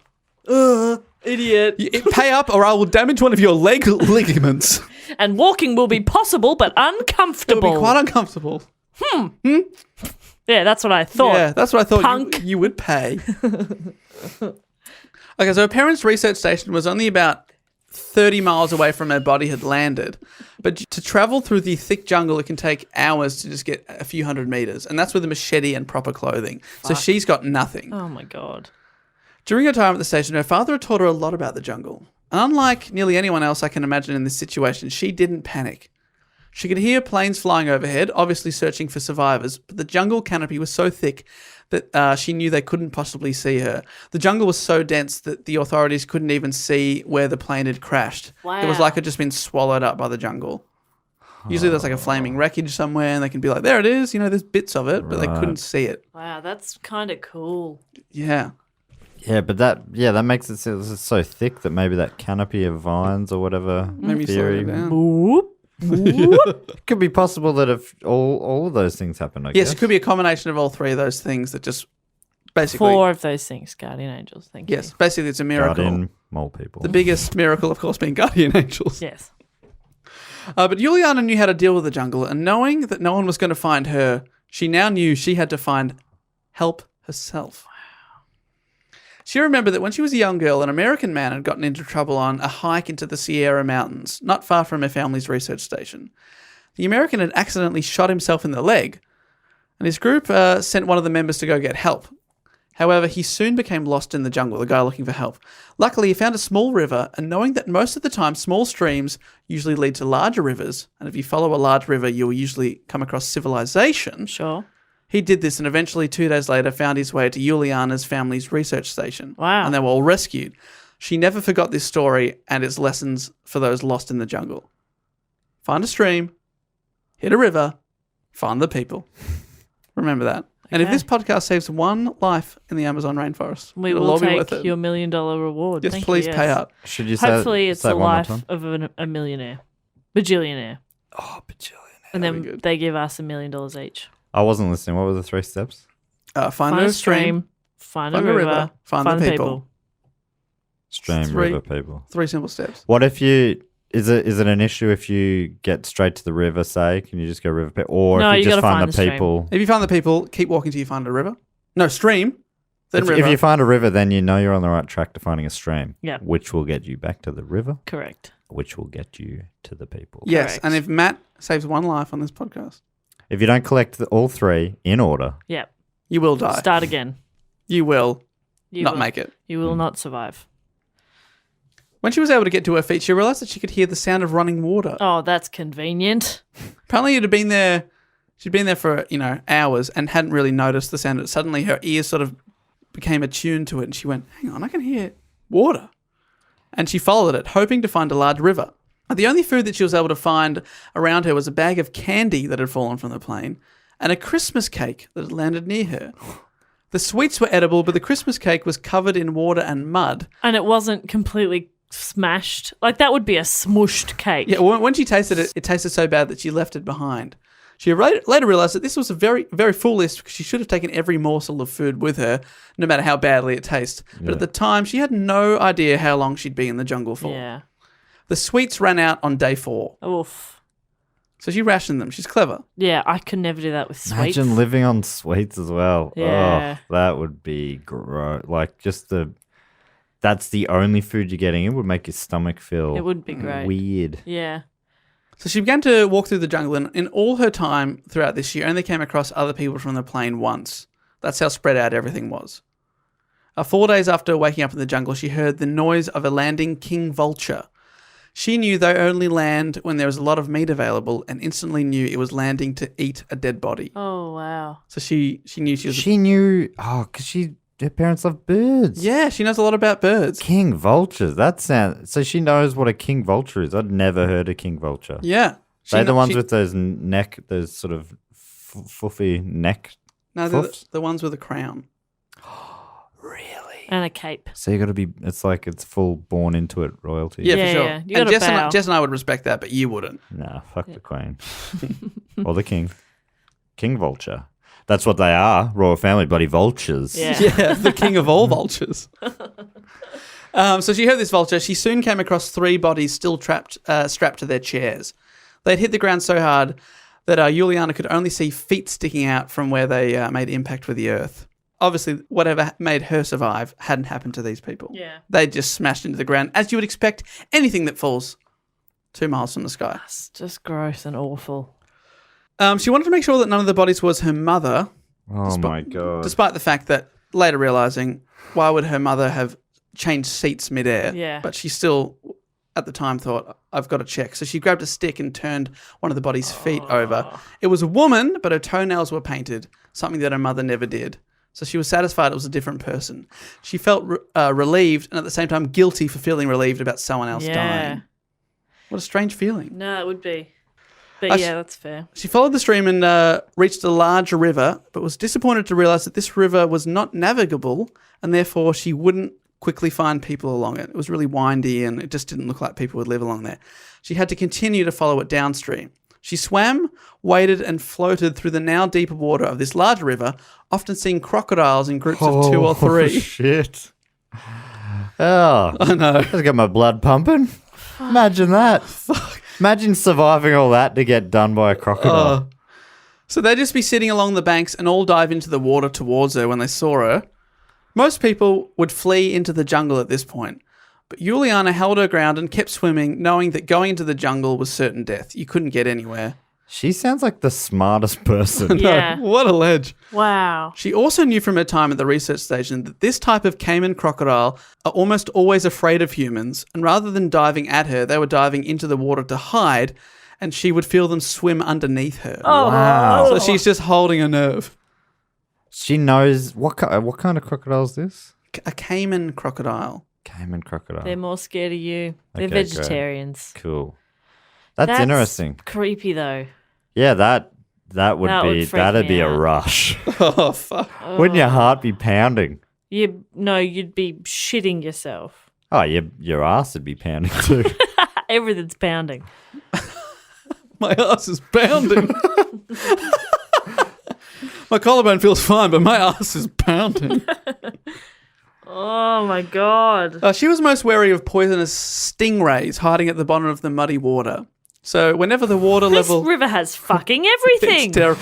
Idiot. Pay up or I will damage one of your leg ligaments. And walking will be possible but It'll uncomfortable. be quite uncomfortable. Yeah, that's what I thought. Yeah, that's what I thought Punk. you would pay. Okay, so her parents' research station was only about 30 miles away from where her body had landed. But to travel through the thick jungle, it can take hours to just get a few hundred meters. And that's with a machete and proper clothing. So she's got nothing. Oh, my God. During her time at the station, her father had taught her a lot about the jungle. And unlike nearly anyone else I can imagine in this situation, she didn't panic. She could hear planes flying overhead, obviously searching for survivors, but the jungle canopy was so thick that she knew they couldn't possibly see her. The jungle was so dense that the authorities couldn't even see where the plane had crashed. Wow. It was like it had just been swallowed up by the jungle. Usually there's like a flaming wreckage somewhere and they can be like, there it is, there's bits of it, but they couldn't see it. Wow, that's kind of cool. Yeah. Yeah, but that makes it so thick that maybe that canopy of vines or whatever Maybe slow theory it down. Whoop. It could be possible that if all of those things happen, I Yes, guess. it could be a combination of all three of those things that just basically... 4 of those things, guardian angels. Thank you. Yes, basically it's a miracle. Guardian mole people. The biggest miracle, of course, being guardian angels. Yes. But Juliana knew how to deal with the jungle, and knowing that no one was going to find her, she now knew she had to find help herself. She remembered that when she was a young girl, an American man had gotten into trouble on a hike into the Sierra Mountains, not far from her family's research station. The American had accidentally shot himself in the leg, and his group sent one of the members to go get help. However, he soon became lost in the jungle, the guy looking for help. Luckily, he found a small river, and knowing that most of the time small streams usually lead to larger rivers, and if you follow a large river, you'll usually come across civilization. Sure. He did this and eventually 2 days later found his way to Juliana's family's research station. Wow. And they were all rescued. She never forgot this story and its lessons for those lost in the jungle. Find a stream, hit a river, find the people. Remember that. And if Okay. this podcast saves one life in the Amazon rainforest, We it'll will all be worth take it. your $1 million reward. Yes, Thank please you, pay yes. up. Should you say Hopefully it's say the it one more life time? of a millionaire. Bajillionaire. Oh, bajillionaire. And That'd be then good. they give us $1 million each. I wasn't listening. What were the 3 steps? Find a stream, find a river, find the people. Stream, 3 river, people. 3 simple steps. What if you... Is it an issue if you get straight to the river, say? Can you just go river, or No, if you you just gotta find find the the stream. people... If you find the people, keep walking till you find a river. No, stream, then river. If you find a river, then you know you're on the right track to finding a stream. Yeah. Which will get you back to the river, Correct. which will get you to the people. Yes, Correct. and if Matt saves one life on this podcast, If you don't collect all 3 in order, Yep. you will die. Start again. You will You not will, make it. You will not survive. When she was able to get to her feet, she realized that she could hear the sound of running water. Oh, that's convenient. Apparently, it had been there. She'd been there for hours and hadn't really noticed the sound. Suddenly, her ears sort of became attuned to it, and she went, "Hang on, I can hear water." and she followed it, hoping to find a large river. The only food that she was able to find around her was a bag of candy that had fallen from the plane and a Christmas cake that had landed near her. The sweets were edible, but the Christmas cake was covered in water and mud. And it wasn't completely smashed. Like, that would be a smushed cake. Yeah, when she tasted it, it tasted so bad that she left it behind. She later realised that this was a very, very foolish because she should have taken every morsel of food with her, no matter how badly it tastes. But at the time, she had no idea how long she'd be in the jungle for. Yeah. The sweets ran out on day 4. Oof. So she rationed them. She's clever. Yeah, I could never do that with sweets. Imagine living on sweets as well. Yeah. Oh, that would be gross. Like, that's the only food you're getting. It would make your stomach feel It would be great. weird. Yeah. So she began to walk through the jungle, and in all her time throughout this, she only came across other people from the plane once. That's how spread out everything was. 4 days after waking up in the jungle, she heard the noise of a landing king vulture. She knew they only land when there was a lot of meat available, and instantly knew it was landing to eat a dead body. Oh, wow. So she knew she was... She knew, because her parents love birds. Yeah, she knows a lot about birds. King vultures. So she knows what a king vulture is. I'd never heard a king vulture. Yeah. They're the ones with those sort of fluffy neck. No, they're the ones with a crown. Really? And a cape. So you got to be, it's full born into it royalty. Yeah, Yeah, for sure. yeah. You And gotta bow. Jess and I would respect that, but you wouldn't. Nah, fuck the queen. Or the king. King vulture. That's what they are. Royal family, bloody vultures. Yeah. Yeah, the king of all vultures. So she heard this vulture. She soon came across 3 bodies still strapped to their chairs. They'd hit the ground so hard that Juliana could only see feet sticking out from where they made impact with the earth. Obviously, whatever made her survive hadn't happened to these people. Yeah. They just smashed into the ground, as you would expect anything that falls 2 miles from the sky. It's just gross and awful. She wanted to make sure that none of the bodies was her mother, Oh my God. despite the fact that later realising, why would her mother have changed seats midair? Yeah. But she still, at the time, thought, I've got to check. So she grabbed a stick and turned one of the body's feet over. It was a woman, but her toenails were painted, something that her mother never did. So she was satisfied it was a different person. She felt relieved and at the same time guilty for feeling relieved about someone else dying. What a strange feeling. No, it would be. But yeah, that's fair. She followed the stream and reached a large river, but was disappointed to realise that this river was not navigable and therefore she wouldn't quickly find people along it. It was really windy and it just didn't look like people would live along there. She had to continue to follow it downstream. She swam, waded and floated through the now deeper water of this large river, often seeing crocodiles in groups of 2 or 3. Shit. Oh, I know. I just got my blood pumping. Imagine that. Imagine surviving all that to get done by a crocodile. So they'd just be sitting along the banks and all dive into the water towards her when they saw her. Most people would flee into the jungle at this point. But Juliana held her ground and kept swimming, knowing that going into the jungle was certain death. You couldn't get anywhere. She sounds like the smartest person. Yeah. What a ledge. Wow. She also knew from her time at the research station that this type of caiman crocodile are almost always afraid of humans, and rather than diving at her, they were diving into the water to hide, and she would feel them swim underneath her. Oh. Wow. So she's just holding a nerve. She knows what kind of crocodile is this? A caiman crocodile. Caiman crocodile. They're more scared of you. They're Okay, vegetarians. Cool. That's interesting. Creepy though. Yeah, that would That would be freak that'd me be a out. rush. Oh, fuck. Wouldn't your heart be pounding? You'd be shitting yourself. Oh, your ass would be pounding too. Everything's pounding. My ass is pounding. My collarbone feels fine, but my ass is pounding. Oh my god. She was most wary of poisonous stingrays hiding at the bottom of the muddy water. So whenever the water This level... river has fucking everything. It's terrible.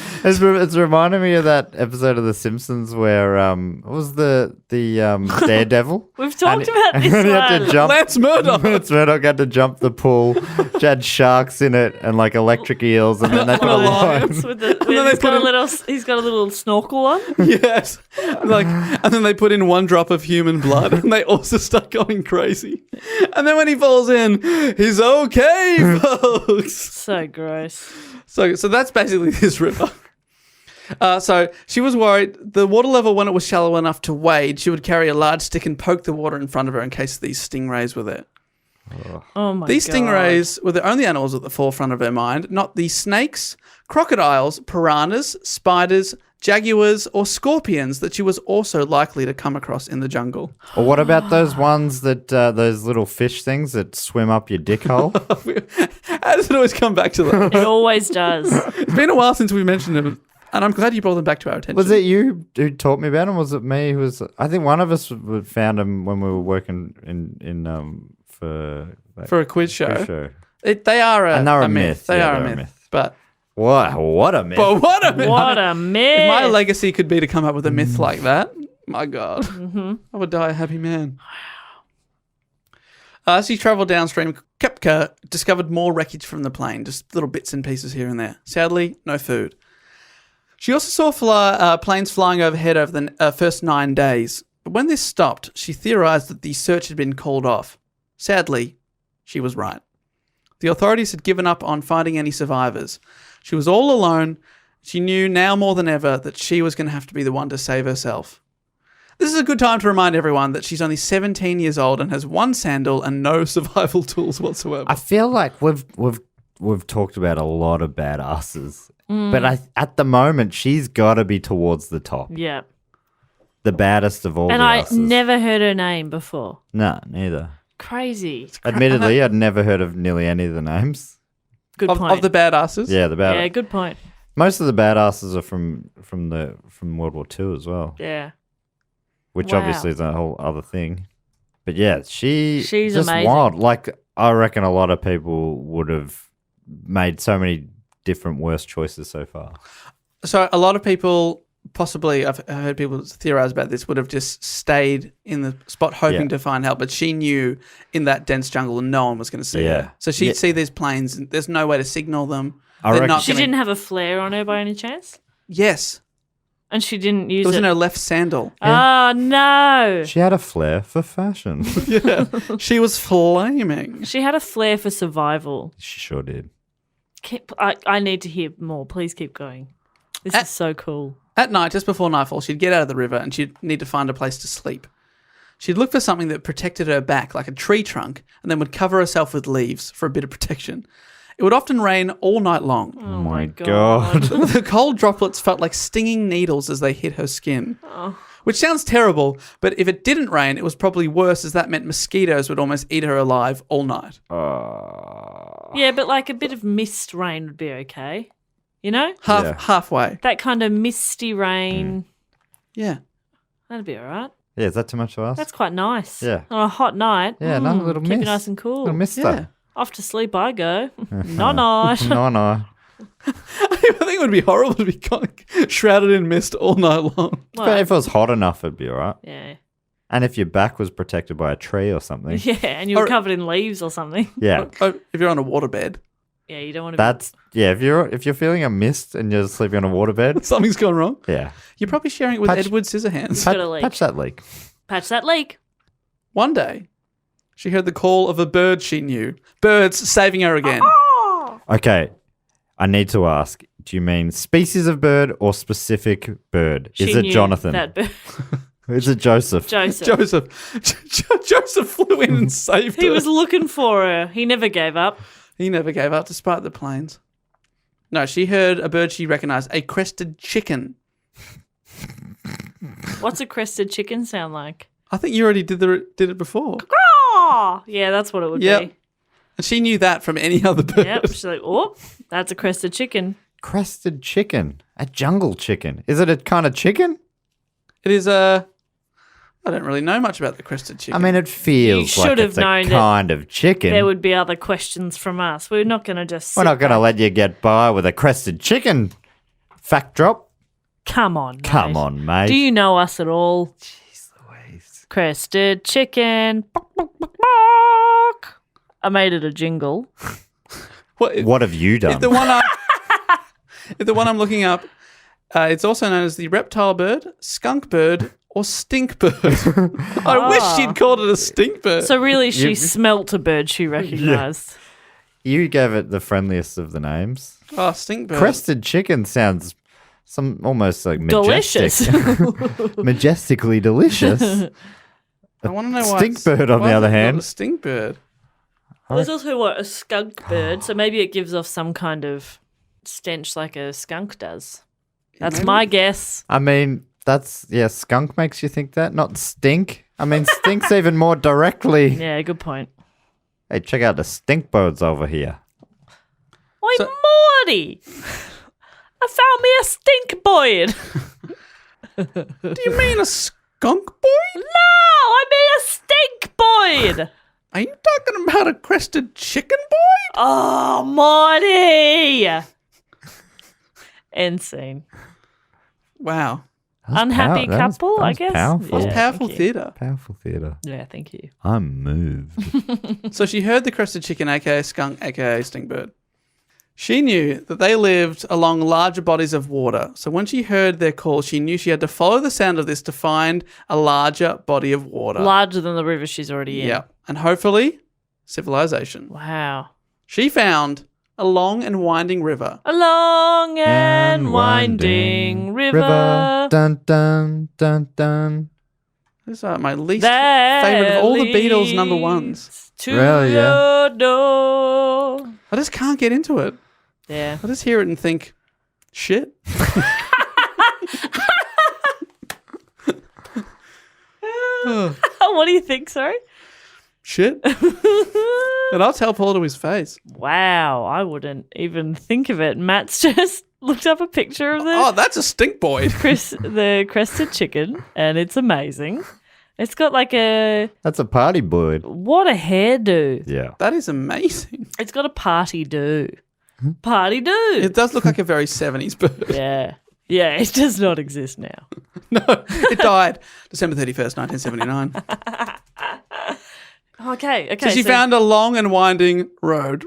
It's reminding me of that episode of The Simpsons where what was the Daredevil? We've talked And about this and he had to one. jump. Lance Murdoch. Lance Murdoch had to jump the pool. Which had sharks in it and like electric eels, and then they put a line. Lions with then they he's got put he's got a little snorkel on. Yes. And then they put in 1 drop of human blood and they also start going crazy. And then when he falls in, he's okay, folks. So gross. So that's basically this river. So she was worried the water level, when it was shallow enough to wade, she would carry a large stick and poke the water in front of her in case these stingrays were there. Oh my These God. stingrays were the only animals at the forefront of her mind, not the snakes, crocodiles, piranhas, spiders, jaguars, or scorpions that she was also likely to come across in the jungle. Or what about those ones that those little fish things that swim up your dick hole? How does it always come back to that? It always does. It's been a while since we mentioned them, and I'm glad you brought them back to our attention. Was it you who taught me about them? Was it me who was? I think one of us found them when we were working in for a quiz show? quiz show. They are And they're a a myth. They Yeah, are they're a a myth. myth. But What a myth! what a myth! What a myth. If my legacy could be to come up with a myth like that, my God, I would die a happy man. As she travelled downstream, Koepcke discovered more wreckage from the plane, just little bits and pieces here and there. Sadly, no food. She also saw planes flying overhead over the first 9 days. But when this stopped, she theorised that the search had been called off. Sadly, she was right. The authorities had given up on finding any survivors. She was all alone. She knew now more than ever that she was going to have to be the one to save herself. This is a good time to remind everyone that she's only 17 years old and has one sandal and no survival tools whatsoever. I feel like we've talked about a lot of badasses, but at the moment she's got to be towards the top, Yeah. the baddest of all. And the I asses. never heard her name before. No, neither. Crazy. Admittedly, I'd never heard of nearly any of the names. Good point. of the badasses. Yeah, the bad. Yeah, good point. Most of the badasses are from World War II as well, Yeah. which Wow. obviously is a whole other thing. But yeah, she's just amazing. wild. Like I reckon a lot of people would have made so many different worse choices so far. So a lot of people, possibly, I've heard people theorize about this, would have just stayed in the spot hoping Yeah. to find help. But she knew in that dense jungle and no one was going to see Yeah. her. So she'd Yeah. see these planes and there's no way to signal them. I They're reckon- not She gonna- didn't have a flare on her by any chance? Yes. And she didn't use It was it. in her left sandal. Oh, no. She had a flair for fashion. Yeah. She was flaming. She had a flair for survival. She sure did. I need to hear more. Please keep going. This is so cool. At night, just before nightfall, she'd get out of the river and she'd need to find a place to sleep. She'd look for something that protected her back, like a tree trunk, and then would cover herself with leaves for a bit of protection. It would often rain all night long. Oh my God. The cold droplets felt like stinging needles as they hit her skin. Which sounds terrible, but if it didn't rain, it was probably worse, as that meant mosquitoes would almost eat her alive all night. Yeah, but like a bit of mist rain would be okay. You know? Yeah. Halfway. That kind of misty rain. Yeah. That'd be all right. Yeah, is that too much to ask? That's quite nice. Yeah. On a hot night. Yeah, another little Keep it mist. nice and cool. Little mister. Yeah. Off to sleep I go. No, no. No. I think it would be horrible to be kind of shrouded in mist all night long. But if it was hot enough, it'd be all right. Yeah. And if your back was protected by a tree or something. Yeah, and you were Or- covered in leaves or something. Yeah. Oh, if you're on a waterbed, Yeah, you don't want to That's, yeah, if you're feeling a mist and you're sleeping on a waterbed, something's gone wrong. yeah. You're probably sharing it with Patch- Edward Scissorhands. got a leak. Patch that leak. patch that leak. One day, she heard the call of a bird she knew. Birds saving her again. Okay, I need to ask, do you mean species of bird or specific bird? Is She it knew Jonathan? That bird. Is it Joseph? Joseph. Joseph flew in and saved her. He was looking for her. He never gave up. He never gave up despite the planes. No, she heard a bird she recognised, a crested chicken. What's a crested chicken sound like? I think you already did it before. Oh, yeah, that's what it would Yep. be. And she knew that from any other bird. Yep. She's like, oh, that's a crested chicken. Crested chicken. A jungle chicken. Is it a kind of chicken? It is a... I don't really know much about the crested chicken. I mean, it feels You like should it's have a known that kind of chicken. There would be other questions from us. We're not going to just. We're sit not going to back. let you get by with a crested chicken. Fact drop. Come on, mate. Come on, mate. Do you know us at all? Jeez Louise. Crested chicken. Bok, bok, bok, bok. I made it a jingle. What have you done? If the one I'm looking up, it's also known as the reptile bird, skunk bird, or stink bird. I wish she'd called it a stink bird. So really, she smelt a bird she recognised. You gave it the friendliest of the names. Oh, stink bird. Crested chicken sounds almost like majestic. Delicious. Majestically delicious. I want to know why Stink it's- bird, on why the is other it called hand. a stink bird. There's also a skunk bird, so maybe it gives off some kind of stench like a skunk does. That's maybe. my guess. I mean, skunk makes you think that, not stink. I mean, stink's even more directly. Yeah, good point. Hey, check out the stink birds over here. Oi, Morty! I found me a stink boyd. Do you mean a skunk boy? No, I mean a stink boyd. Are you talking about a crested chicken boy? Oh, Morty! End scene. Wow. Unhappy couple, I guess. Powerful. That's Yeah, powerful thank you. theatre. Powerful theatre. Yeah, thank you. I'm moved. So she heard the crested chicken, aka skunk, aka stinkbird. She knew that they lived along larger bodies of water. So when she heard their call, she knew she had to follow the sound of this to find a larger body of water. Larger than the river she's already in. Yeah. And hopefully, civilization. Wow. She found a long and winding river. A long and winding river. Dun, dun, dun, dun. This is my least that favorite of all the Beatles number ones. leads To Really, yeah. your door. I just can't get into it. Yeah. I just hear it and think, shit. What do you think, sorry? Shit. And I'll tell Paul to his face. Wow, I wouldn't even think of it. Matt's just looked up a picture of Oh, that's a stink boy. the crested chicken, and it's amazing. It's got like That's a party bird. what a hairdo. Yeah. That is amazing. It's got a party do. Party do. It does look like a very 70s bird. Yeah. Yeah, it does not exist now. No, it died December 31st, 1979. Okay. So she found a long and winding river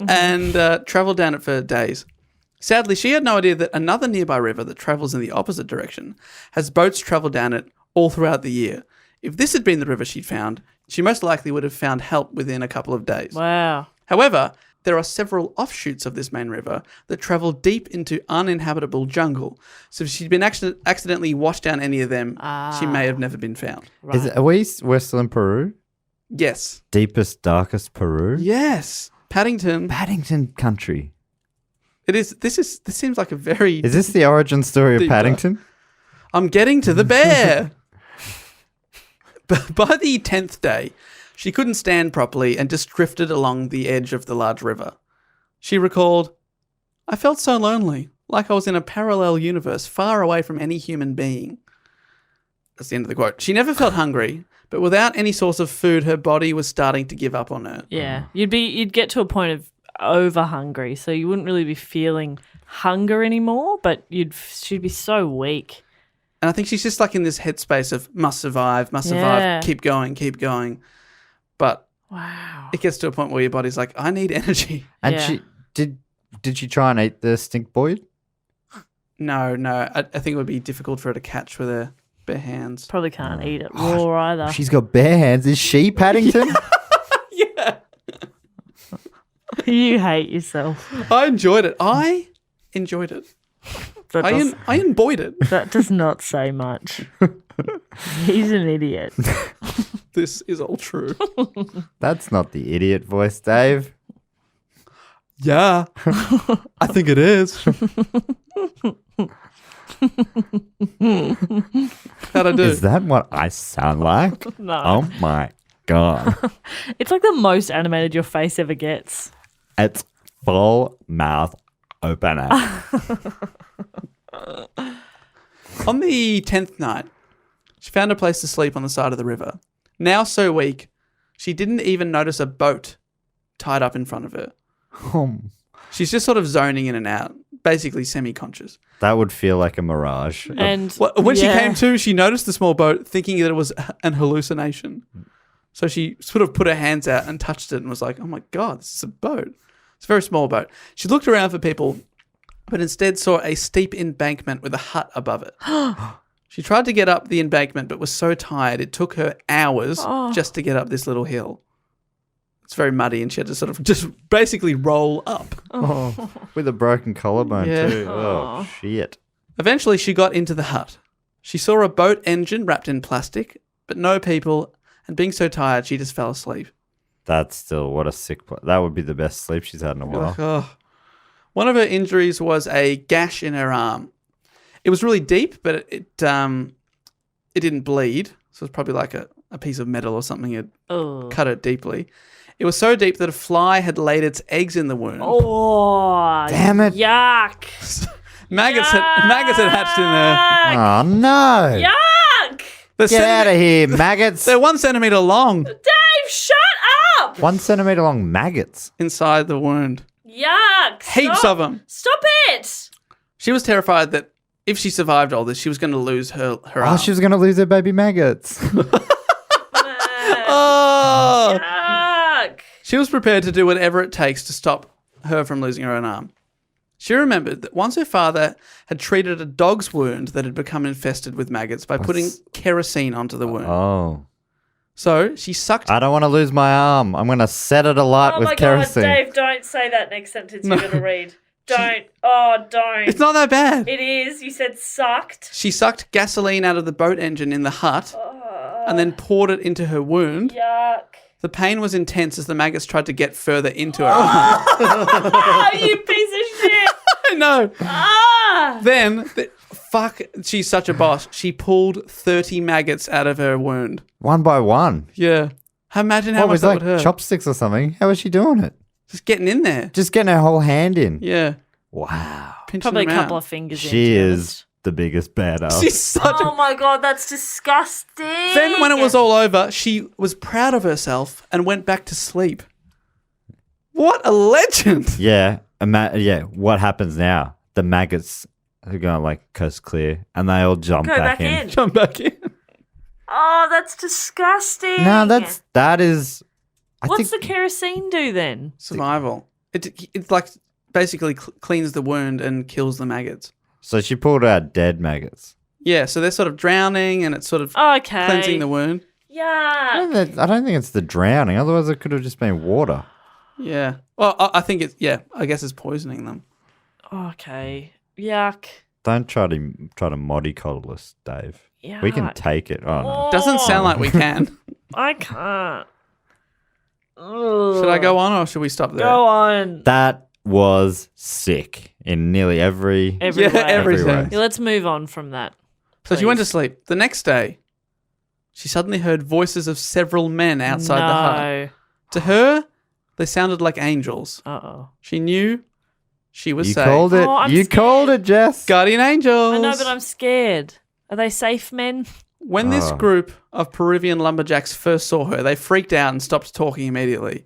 and travelled down it for days. Sadly, she had no idea that another nearby river that travels in the opposite direction has boats travel down it all throughout the year. If this had been the river she'd found, she most likely would have found help within a couple of days. Wow. However, there are several offshoots of this main river that travel deep into uninhabitable jungle. So if she'd been accidentally washed down any of them, she may have never been found. Right. We're still in Peru? Yes. Deepest, darkest Peru? Yes. Paddington. Paddington country. It is. This seems like a very. Is this the origin story of Deep Paddington? I'm getting to the bear. But by the 10th day, she couldn't stand properly and just drifted along the edge of the large river. She recalled, I felt so lonely, like I was in a parallel universe far away from any human being. That's the end of the quote. She never felt hungry, but without any source of food, her body was starting to give up on her. Yeah. You'd get to a point of over hungry, so you wouldn't really be feeling hunger anymore, but she'd be so weak. And I think she's just like in this headspace of must survive, Yeah. keep going. But Wow. it gets to a point where your body's like, I need energy. And Yeah. she did she try and eat the stink boy? No. I think it would be difficult for her to catch with her bare hands. Probably can't eat it raw either. She's got bare hands. Is she Paddington? Yeah. You hate yourself. I enjoyed it. That I does, enjoyed it. that does not say much. He's an idiot. This is all true. That's not the idiot voice, Dave. Yeah. I think it is. How'd I do? Is that what I sound like? No. Oh my god. It's like the most animated your face ever gets. It's full mouth opener. On the 10th night, she found a place to sleep on the side of the river. Now so weak, she didn't even notice a boat tied up in front of her. She's just sort of zoning in and out, basically semi-conscious. That would feel like a mirage. And When she yeah. came to, she noticed the small boat, thinking that it was an hallucination. So she sort of put her hands out and touched it and was like, oh my God, this is a boat. It's a very small boat. She looked around for people, but instead saw a steep embankment with a hut above it. She tried to get up the embankment, but was so tired it took her hours just to get up this little hill. It's very muddy and she had to sort of just basically roll up. Oh, with a broken collarbone Yeah. too. Oh, shit. Eventually she got into the hut. She saw a boat engine wrapped in plastic, but no people, and being so tired, she just fell asleep. That's still what a sick. That would be the best sleep she's had in a while. Like, oh. One of her injuries was a gash in her arm. It was really deep, but it didn't bleed. So it's probably like a piece of metal or something had cut it deeply. It was so deep that a fly had laid its eggs in the wound. Oh, Damn it. Yuck. Maggots had hatched in there. Oh no! Yuck. Get out of here, maggots! They're 1 centimeter long Dave, shut up. 1 centimeter long maggots. inside the wound. Yuck. Heaps of them. Stop it. She was terrified that if she survived all this, she was going to lose her arm. She was going to lose her baby maggots. Oh! Yuck. She was prepared to do whatever it takes to stop her from losing her own arm. She remembered that once her father had treated a dog's wound that had become infested with maggots by putting kerosene onto the wound. Oh. So she sucked. I don't want to lose my arm. I'm going to set it alight Oh with my kerosene. God, Dave, don't say that next sentence you're going to read. Don't. Don't. It's not that bad. It is. You said sucked. She sucked gasoline out of the boat engine in the hut and then poured it into her wound. Yuck. The pain was intense as the maggots tried to get further into her arm. Oh, you piece of shit. I know. Ah. Then, she's such a boss. She pulled 30 maggots out of her wound. One by one. Yeah. Imagine how What much was that like would hurt. chopsticks or something? How was she doing it? Just getting in there. Just getting her whole hand in. Yeah. Wow. Pinching Probably a them couple out. of fingers in. She to be is honest. the biggest badass. She's such a... Oh my God, that's disgusting. Then when it was all over, she was proud of herself and went back to sleep. What a legend. Yeah. What happens now? The maggots are going like coast clear and they all jump Go back in. Jump back in. Oh, that's disgusting. No, that is. What's the kerosene do then? Survival. It like basically cleans the wound and kills the maggots. So she pulled out dead maggots. Yeah, so they're sort of drowning and it's sort of Okay. cleansing the wound. Yeah. I don't think it's the drowning. Otherwise, it could have just been water. Yeah. Well, I think I guess it's poisoning them. Okay. Yuck. Don't try to mollycoddle us, Dave. Yuck. We can take it. Oh no. Doesn't sound like we can. I can't. Should I go on or should we stop there? Go on. That was sick in nearly every. Every way. everything. way. Yeah, let's move on from that. So she went to please. sleep. The next day, she suddenly heard voices of several men outside the hut. To her, they sounded like angels. Uh-oh. She knew she was You safe. called it. Oh, I'm You scared. called it, Jess. Guardian angels. I know, but I'm scared. Are they safe men? When this Oh. group of Peruvian lumberjacks first saw her, they freaked out and stopped talking immediately.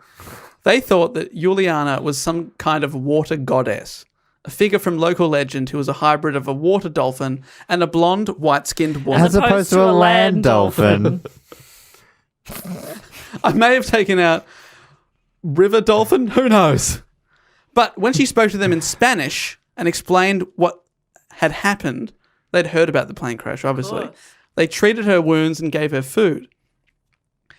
They thought that Juliana was some kind of water goddess, a figure from local legend who was a hybrid of a water dolphin and a blonde, white-skinned woman. As opposed to a land dolphin. I may have taken out river dolphin, who knows? But when she spoke to them in Spanish and explained what had happened, they'd heard about the plane crash, obviously. They treated her wounds and gave her food.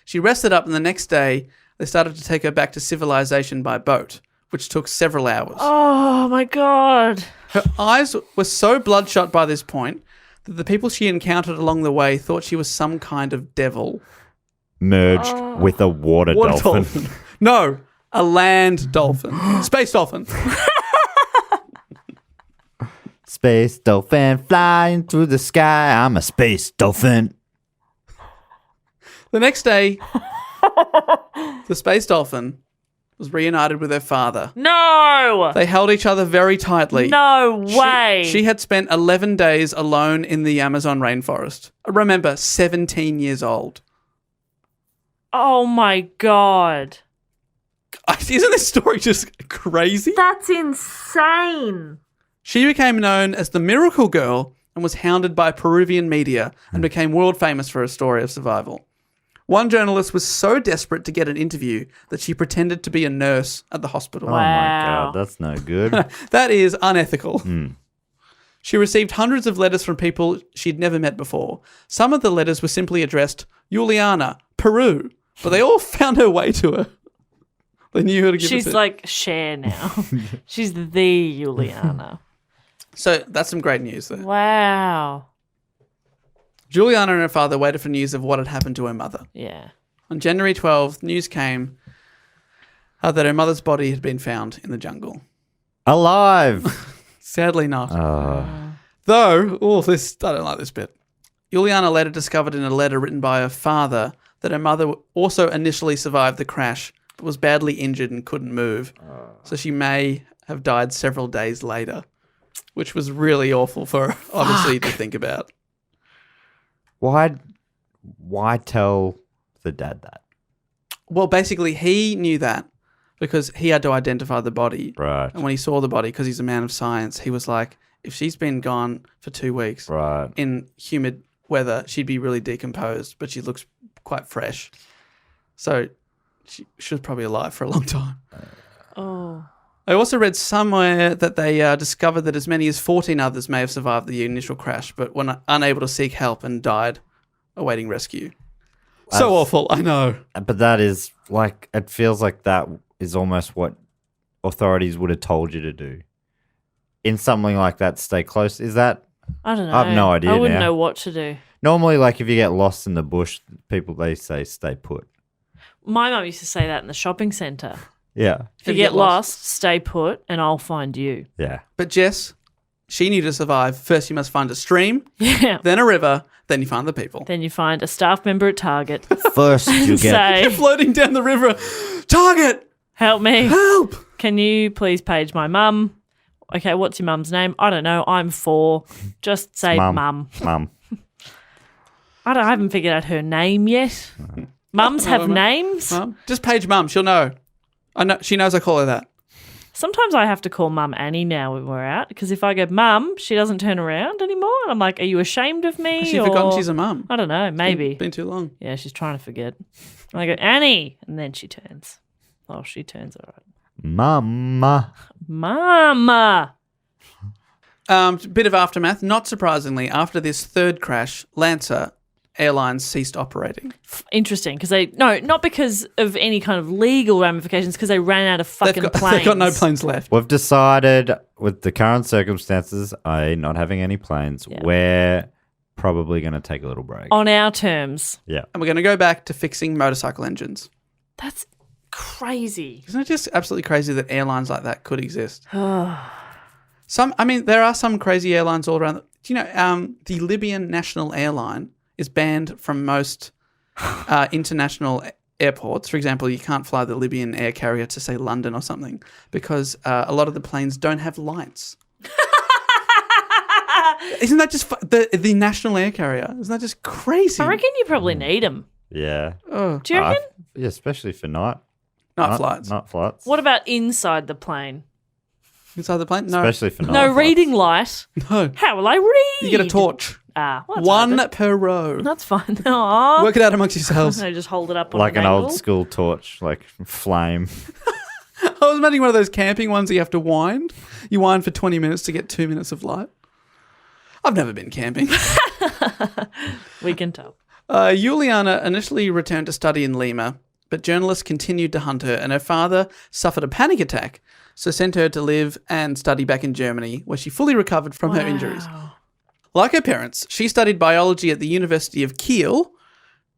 She rested up, and the next day, they started to take her back to civilization by boat, which took several hours. Oh, my God. Her eyes were so bloodshot by this point that the people she encountered along the way thought she was some kind of devil. Merged with a water dolphin. No, a land dolphin. Space dolphin. Space dolphin flying through the sky. I'm a space dolphin. The next day, the space dolphin was reunited with her father. No. They held each other very tightly. No way. She had spent 11 days alone in the Amazon rainforest. Remember, 17 years old. Oh, my God. Isn't this story just crazy? That's insane. She became known as the Miracle Girl and was hounded by Peruvian media and became world famous for her story of survival. One journalist was so desperate to get an interview that she pretended to be a nurse at the hospital. Oh my Wow. God, that's no good. That is unethical. She received hundreds of letters from people she'd never met before. Some of the letters were simply addressed, Juliana, Peru, but they all found her way to her. They knew who to give it She's to. like Cher now. She's the Juliana. So that's some great news there. Wow. Juliana and her father waited for news of what had happened to her mother. Yeah. On January 12th, news came that her mother's body had been found in the jungle. Alive. Sadly not. Though, I don't like this bit. Juliana later discovered in a letter written by her father that her mother also initially survived the crash, but was badly injured and couldn't move. So she may have died several days later, which was really awful for her, obviously, to think about. Why tell the dad that? Well, basically, he knew that because he had to identify the body. Right. And when he saw the body, because he's a man of science, he was like, if she's been gone for 2 weeks Right. in humid weather, she'd be really decomposed, but she looks quite fresh. So she was probably alive for a long time. Oh. I also read somewhere that they discovered that as many as 14 others may have survived the initial crash, but were unable to seek help and died awaiting rescue. So awful, I know. But that is like, it feels like that is almost what authorities would have told you to do. In something like that, stay close. Is that? I don't know. I have no idea I wouldn't now. know what to do. Normally, like if you get lost in the bush, they say stay put. My mum used to say that in the shopping centre. Yeah. If you get lost, stay put and I'll find you. Yeah. But Jess, she knew to survive, first you must find a stream, Yeah. then a river, then you find the people. Then you find a staff member at Target First, you and get say, Floating down the river, Target, help me. help! Can you please page my mum? Okay, what's your mum's name? I don't know. I'm 4. Just say mum. Mum. I haven't figured out her name yet. Mums have names. Mum, just page Mum, she'll know. I know. She knows I call her that. Sometimes I have to call Mum Annie now when we're out because if I go Mum, she doesn't turn around anymore. And I'm like, are you ashamed of me? Has she or... forgotten she's a mum? I don't know. Maybe. Been too long. Yeah, she's trying to forget. And I go, Annie. And then she turns. Oh, she turns all right. Mama. Mama. Bit of aftermath. Not surprisingly, after this third crash, Lancer Airlines ceased operating. Interesting because not because of any kind of legal ramifications, because they ran out of fucking planes. They've got no planes left. We've decided, with the current circumstances, not having any planes, we're probably going to take a little break. On our terms. Yeah. And we're going to go back to fixing motorcycle engines. That's crazy. Isn't it just absolutely crazy that airlines like that could exist? There are some crazy airlines all around. Do you know, the Libyan national airline is banned from most international airports. For example, you can't fly the Libyan air carrier to, say, London or something because a lot of the planes don't have lights. Isn't that just the national air carrier? Isn't that just crazy? I reckon you probably need them. Yeah. Oh, Do you reckon? Yeah, especially for night flights. Night flights. What about inside the plane? Inside the plane? No. Especially for night No flights. reading light. No. How will I read? You get a torch. Ah, well, that's One hard. per row. That's fine. Aww. Work it out amongst yourselves. I just hold it up on Like an angle. old school torch, like flame. I was imagining one of those camping ones that you have to wind. You wind for 20 minutes to get 2 minutes of light. I've never been camping. We can tell. Juliana initially returned to study in Lima, but journalists continued to hunt her, and her father suffered a panic attack, so sent her to live and study back in Germany, where she fully recovered from her injuries. Like her parents, she studied biology at the University of Kiel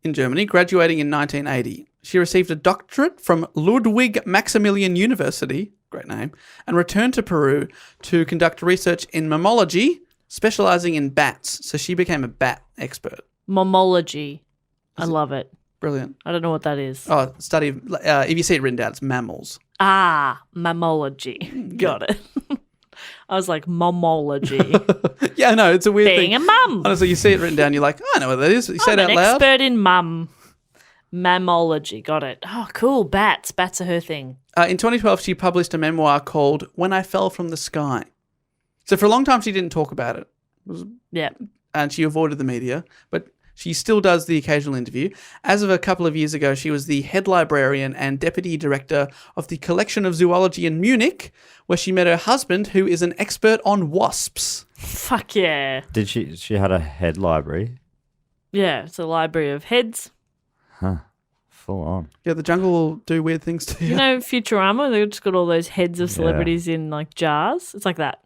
in Germany, graduating in 1980. She received a doctorate from Ludwig Maximilian University, great name, and returned to Peru to conduct research in mammalogy, specializing in bats. So she became a bat expert. Mammalogy. I love it. Brilliant. I don't know what that is. Oh, study of, if you see it written down, it's mammals. Ah, mammalogy. Got it. I was like, mammalogy. Yeah, no, it's a weird Being thing. a mum. Honestly, you see it written down, you're like, I know what that is. You say it I'm out an loud. expert in mum. Mammalogy. Got it. Oh, cool. Bats. Bats are her thing. In 2012, she published a memoir called When I Fell from the Sky. So for a long time, she didn't talk about it. Yeah. And she avoided the media, but she still does the occasional interview. As of a couple of years ago, she was the head librarian and deputy director of the Collection of Zoology in Munich, where she met her husband, who is an expert on wasps. Fuck yeah. Did she had a head library? Yeah. It's a library of heads. Huh. Full on. Yeah, the jungle will do weird things to you. You know Futurama? They've just got all those heads of celebrities in like jars. It's like that.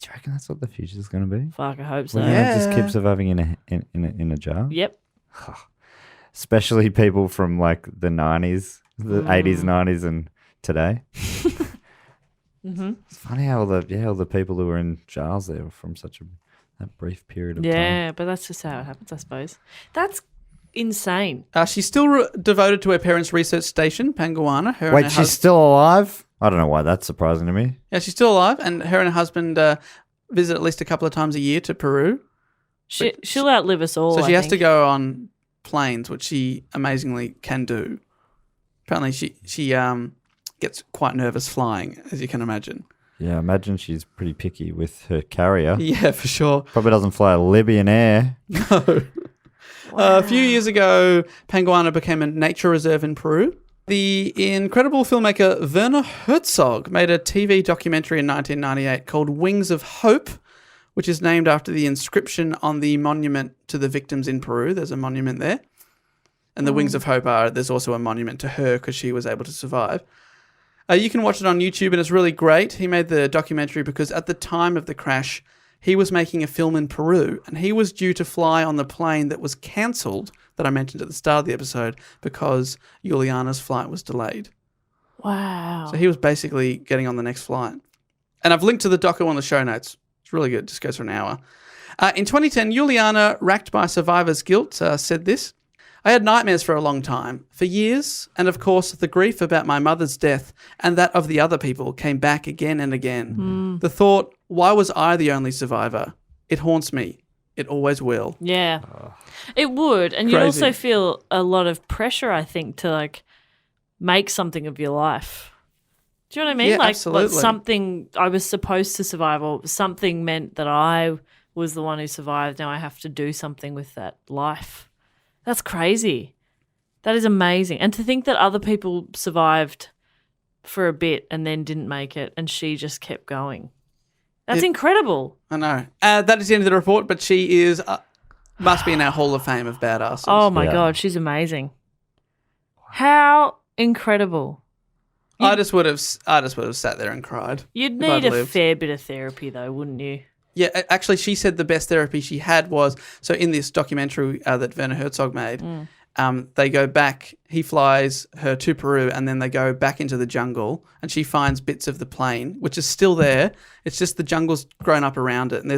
Do you reckon that's what the future's going to be? Fuck, I hope so. Yeah. Just keep surviving in a jar? Yep. Especially people from like the 90s, the 80s, 90s and today. It's funny how all the people who were in jails there were from that brief period of time. Yeah, but that's just how it happens, I suppose. That's insane. She's still devoted to her parents' research station, Panguana. Wait, she's still alive? I don't know why that's surprising to me. Yeah, she's still alive, and her and her husband visit at least a couple of times a year to Peru. She'll outlive us all. So she I has to think. go on planes, which she amazingly can do. Apparently, she gets quite nervous flying, as you can imagine. Yeah, imagine she's pretty picky with her carrier. Yeah, for sure. Probably doesn't fly a Libyan Air. No. A few years ago, Panguana became a nature reserve in Peru. The incredible filmmaker Werner Herzog made a TV documentary in 1998 called Wings of Hope, which is named after the inscription on the monument to the victims in Peru. There's a monument there. And the Wings of Hope there's also a monument to her because she was able to survive. You can watch it on YouTube and it's really great. He made the documentary because at the time of the crash, he was making a film in Peru and he was due to fly on the plane that was cancelled that I mentioned at the start of the episode because Juliana's flight was delayed. Wow. So he was basically getting on the next flight. And I've linked to the doco on the show notes. It's really good. It just goes for an hour. In 2010, Juliana, racked by survivor's guilt, said this. I had nightmares for a long time, for years, and of course the grief about my mother's death and that of the other people came back again and again. The thought, why was I the only survivor? It haunts me. It always will. Yeah. It would. And you'd Crazy. also feel a lot of pressure, I think, to like make something of your life. Do you know what I mean? Yeah, like absolutely. something I was supposed to survive or something meant that I was the one who survived. Now I have to do something with that life. That's crazy. That is amazing. And to think that other people survived for a bit and then didn't make it and she just kept going. That's incredible. I know. That is the end of the report, but she is must be in our Hall of Fame of badasses. Oh my Yeah. God, she's amazing. How incredible. I just would have sat there and cried. You'd if I'd need a lived. fair bit of therapy though, wouldn't you? Yeah, actually, she said the best therapy she had was, so in this documentary that Werner Herzog made, they go back, he flies her to Peru and then they go back into the jungle and she finds bits of the plane, which is still there. It's just the jungle's grown up around it and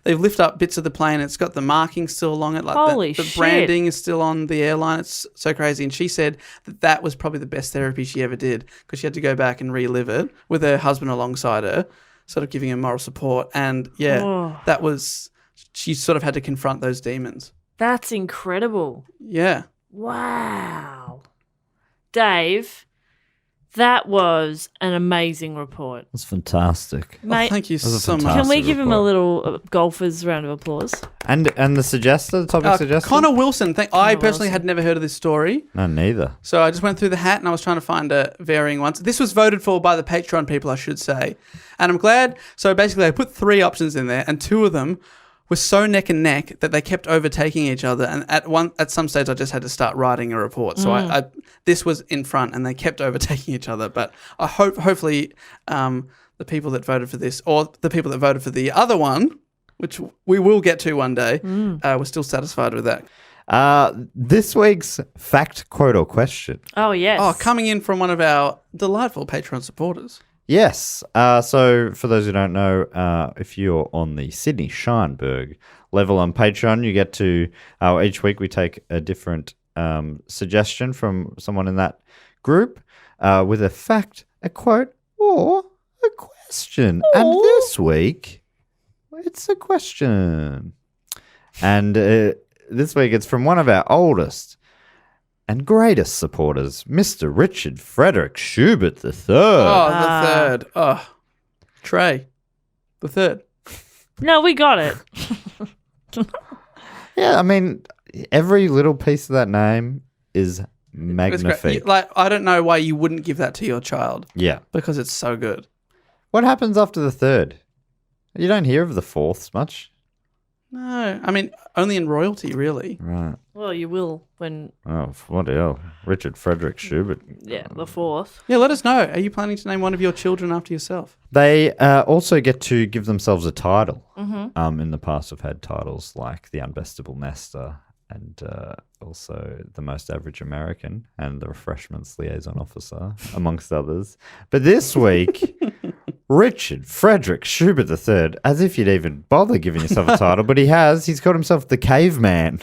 they've lifted up bits of the plane and it's got the marking still along it. Like Holy the shit. branding is still on the airline. It's so crazy. And she said that was probably the best therapy she ever did because she had to go back and relive it with her husband alongside her, sort of giving her moral support. And that was, she sort of had to confront those demons. That's incredible. Yeah. Wow. Dave, that was an amazing report. That's fantastic. Mate, Thank you was a so much. can we fantastic give him a report. little golfer's round of applause? And the topic suggested? Connor Wilson. I personally Wilson. had never heard of this story. No, neither. So I just went through the hat and I was trying to find varying ones. This was voted for by the Patreon people, I should say. And I'm glad. So basically I put 3 options in there and 2 of them were so neck and neck that they kept overtaking each other. And at some stage I just had to start writing a report. So I this was in front and they kept overtaking each other. But I hopefully the people that voted for this or the people that voted for the other one, which we will get to one day, were still satisfied with that. This week's fact, quote, or question. Oh, yes. Oh, coming in from one of our delightful Patreon supporters. Yes. So for those who don't know, if you're on the Sydney Scheinberg level on Patreon, you get to each week we take a different suggestion from someone in that group with a fact, a quote, or a question. And this week, it's a question. And this week it's from one of our oldest and greatest supporters, Mr. Richard Frederick Schubert III. Oh, the third. Oh, Trey, the third. No, we got it. Yeah, I mean, every little piece of that name is It's great. magnifique. Like, I don't know why you wouldn't give that to your child Yeah. because it's so good. What happens after the third? You don't hear of the fourths much. No, I mean, only in royalty, really. Right. Well, you will when, Oh, what hell? Richard Frederick Schubert. the 4th. Yeah, let us know. Are you planning to name one of your children after yourself? They also get to give themselves a title. In the past, we've had titles like the Unbestable Nester and also the most average American and the refreshments liaison officer, amongst others. But this week, Richard Frederick Schubert III, as if you'd even bother giving yourself a title, but he has. He's called himself the Caveman,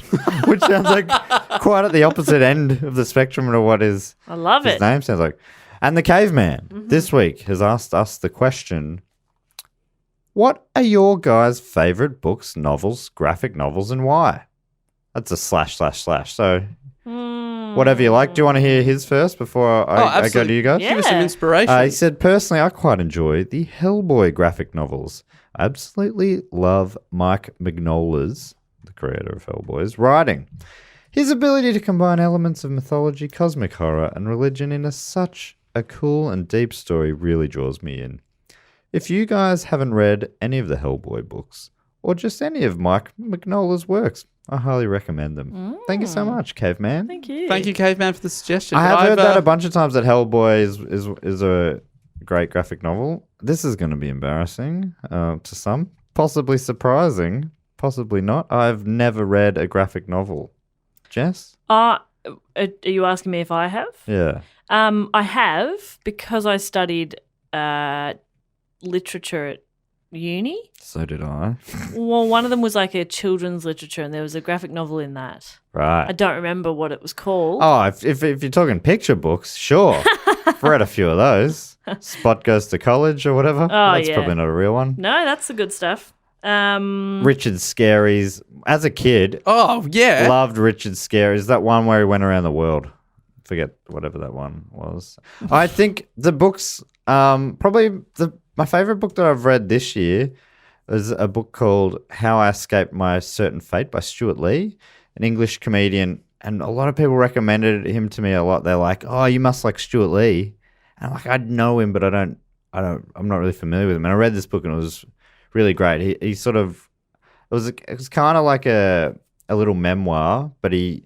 which sounds like quite at the opposite end of the spectrum of what his name sounds like. And the Caveman this week has asked us the question, what are your guys' favourite books, novels, graphic novels, and why? That's a / So whatever you like. Do you want to hear his first before I go to you guys? Yeah. Give us some inspiration. He said, personally, I quite enjoy the Hellboy graphic novels. I absolutely love Mike Mignola's, the creator of Hellboy's, writing. His ability to combine elements of mythology, cosmic horror, and religion in such a cool and deep story really draws me in. If you guys haven't read any of the Hellboy books, or just any of Mike Mignola's works, I highly recommend them. Thank you so much, Caveman. Thank you. Thank you, Caveman, for the suggestion. I have heard that a bunch of times that Hellboy is a great graphic novel. This is going to be embarrassing to some, possibly surprising, possibly not. I've never read a graphic novel. Jess? Are you asking me if I have? Yeah. I have, because I studied literature at uni. So did I. Well, one of them was like a children's literature, and there was a graphic novel in that. Right. I don't remember what it was called. Oh, if you're talking picture books, sure. I've read a few of those. Spot Goes to College or whatever. Oh, That's yeah. probably not a real one. No, that's the good stuff. Richard Scarry's. As a kid, Oh, yeah. loved Richard Scarry's. That one where he went around the world. Forget whatever that one was. I think the books, my favorite book that I've read this year is a book called How I Escaped My Certain Fate by Stuart Lee, an English comedian. And a lot of people recommended him to me a lot. They're like, "Oh, you must like Stuart Lee." And I'm like, I know him, but I'm not really familiar with him. And I read this book and it was really great. He sort of, it was kind of like a little memoir, but it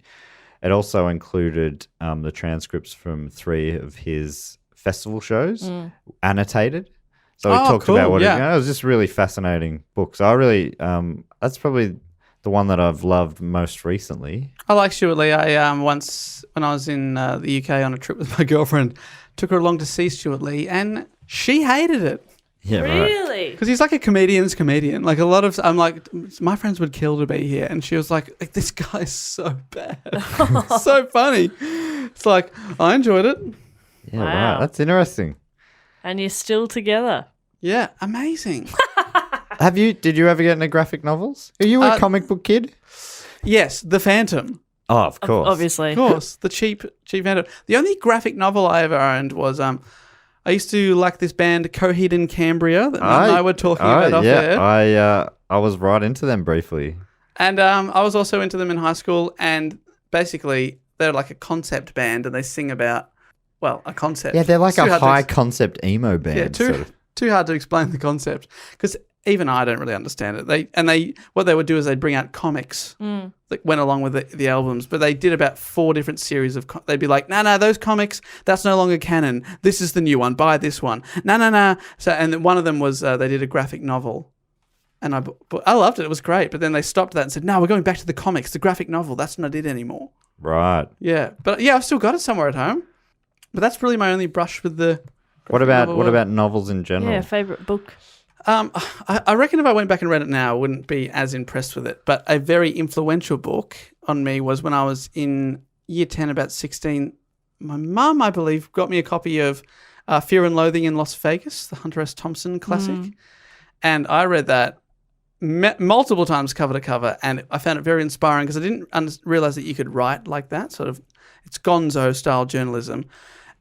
also included the transcripts from 3 of his festival shows, annotated. So he talked cool, about what yeah. it was just really fascinating book. So I really, that's probably the one that I've loved most recently. I like Stuart Lee. I once, when I was in the UK on a trip with my girlfriend, took her along to see Stuart Lee, and she hated it. Yeah, right. Really? Because he's like a comedian's comedian. Like a lot of, I'm like, my friends would kill to be here. And she was like this guy is so bad. So funny. It's like, I enjoyed it. Yeah, Wow. right. That's interesting. And you're still together. Yeah, amazing. Did you ever get into graphic novels? Are you a comic book kid? Yes, The Phantom. Oh, of course. Obviously. Of course, the cheap Phantom. The only graphic novel I ever owned was I used to like this band Coheed and Cambria that Matt and I were talking about off air. I was right into them briefly. And I was also into them in high school, and basically they're like a concept band, and they sing about, well, a concept. Yeah, they're like It's too a hard to high concept emo band. Yeah, sort of. too hard to explain the concept, because even I don't really understand it. What they would do is they'd bring out comics that went along with the albums, but they did about 4 different series of. They'd be like, no, those comics, that's no longer canon. This is the new one. Buy this one. No. So, and then one of them was they did a graphic novel, and I loved it. It was great. But then they stopped that and said, no, we're going back to the comics, the graphic novel. That's not it anymore. Right. Yeah, but yeah, I've still got it somewhere at home. But that's really my only brush with the. What about novels in general? Yeah, favourite book. I reckon if I went back and read it now, I wouldn't be as impressed with it. But a very influential book on me was when I was in year 10, about 16. My mum, I believe, got me a copy of Fear and Loathing in Las Vegas, the Hunter S. Thompson classic. And I read that multiple times cover to cover, and I found it very inspiring because I didn't realize that you could write like that. Sort of, it's gonzo-style journalism.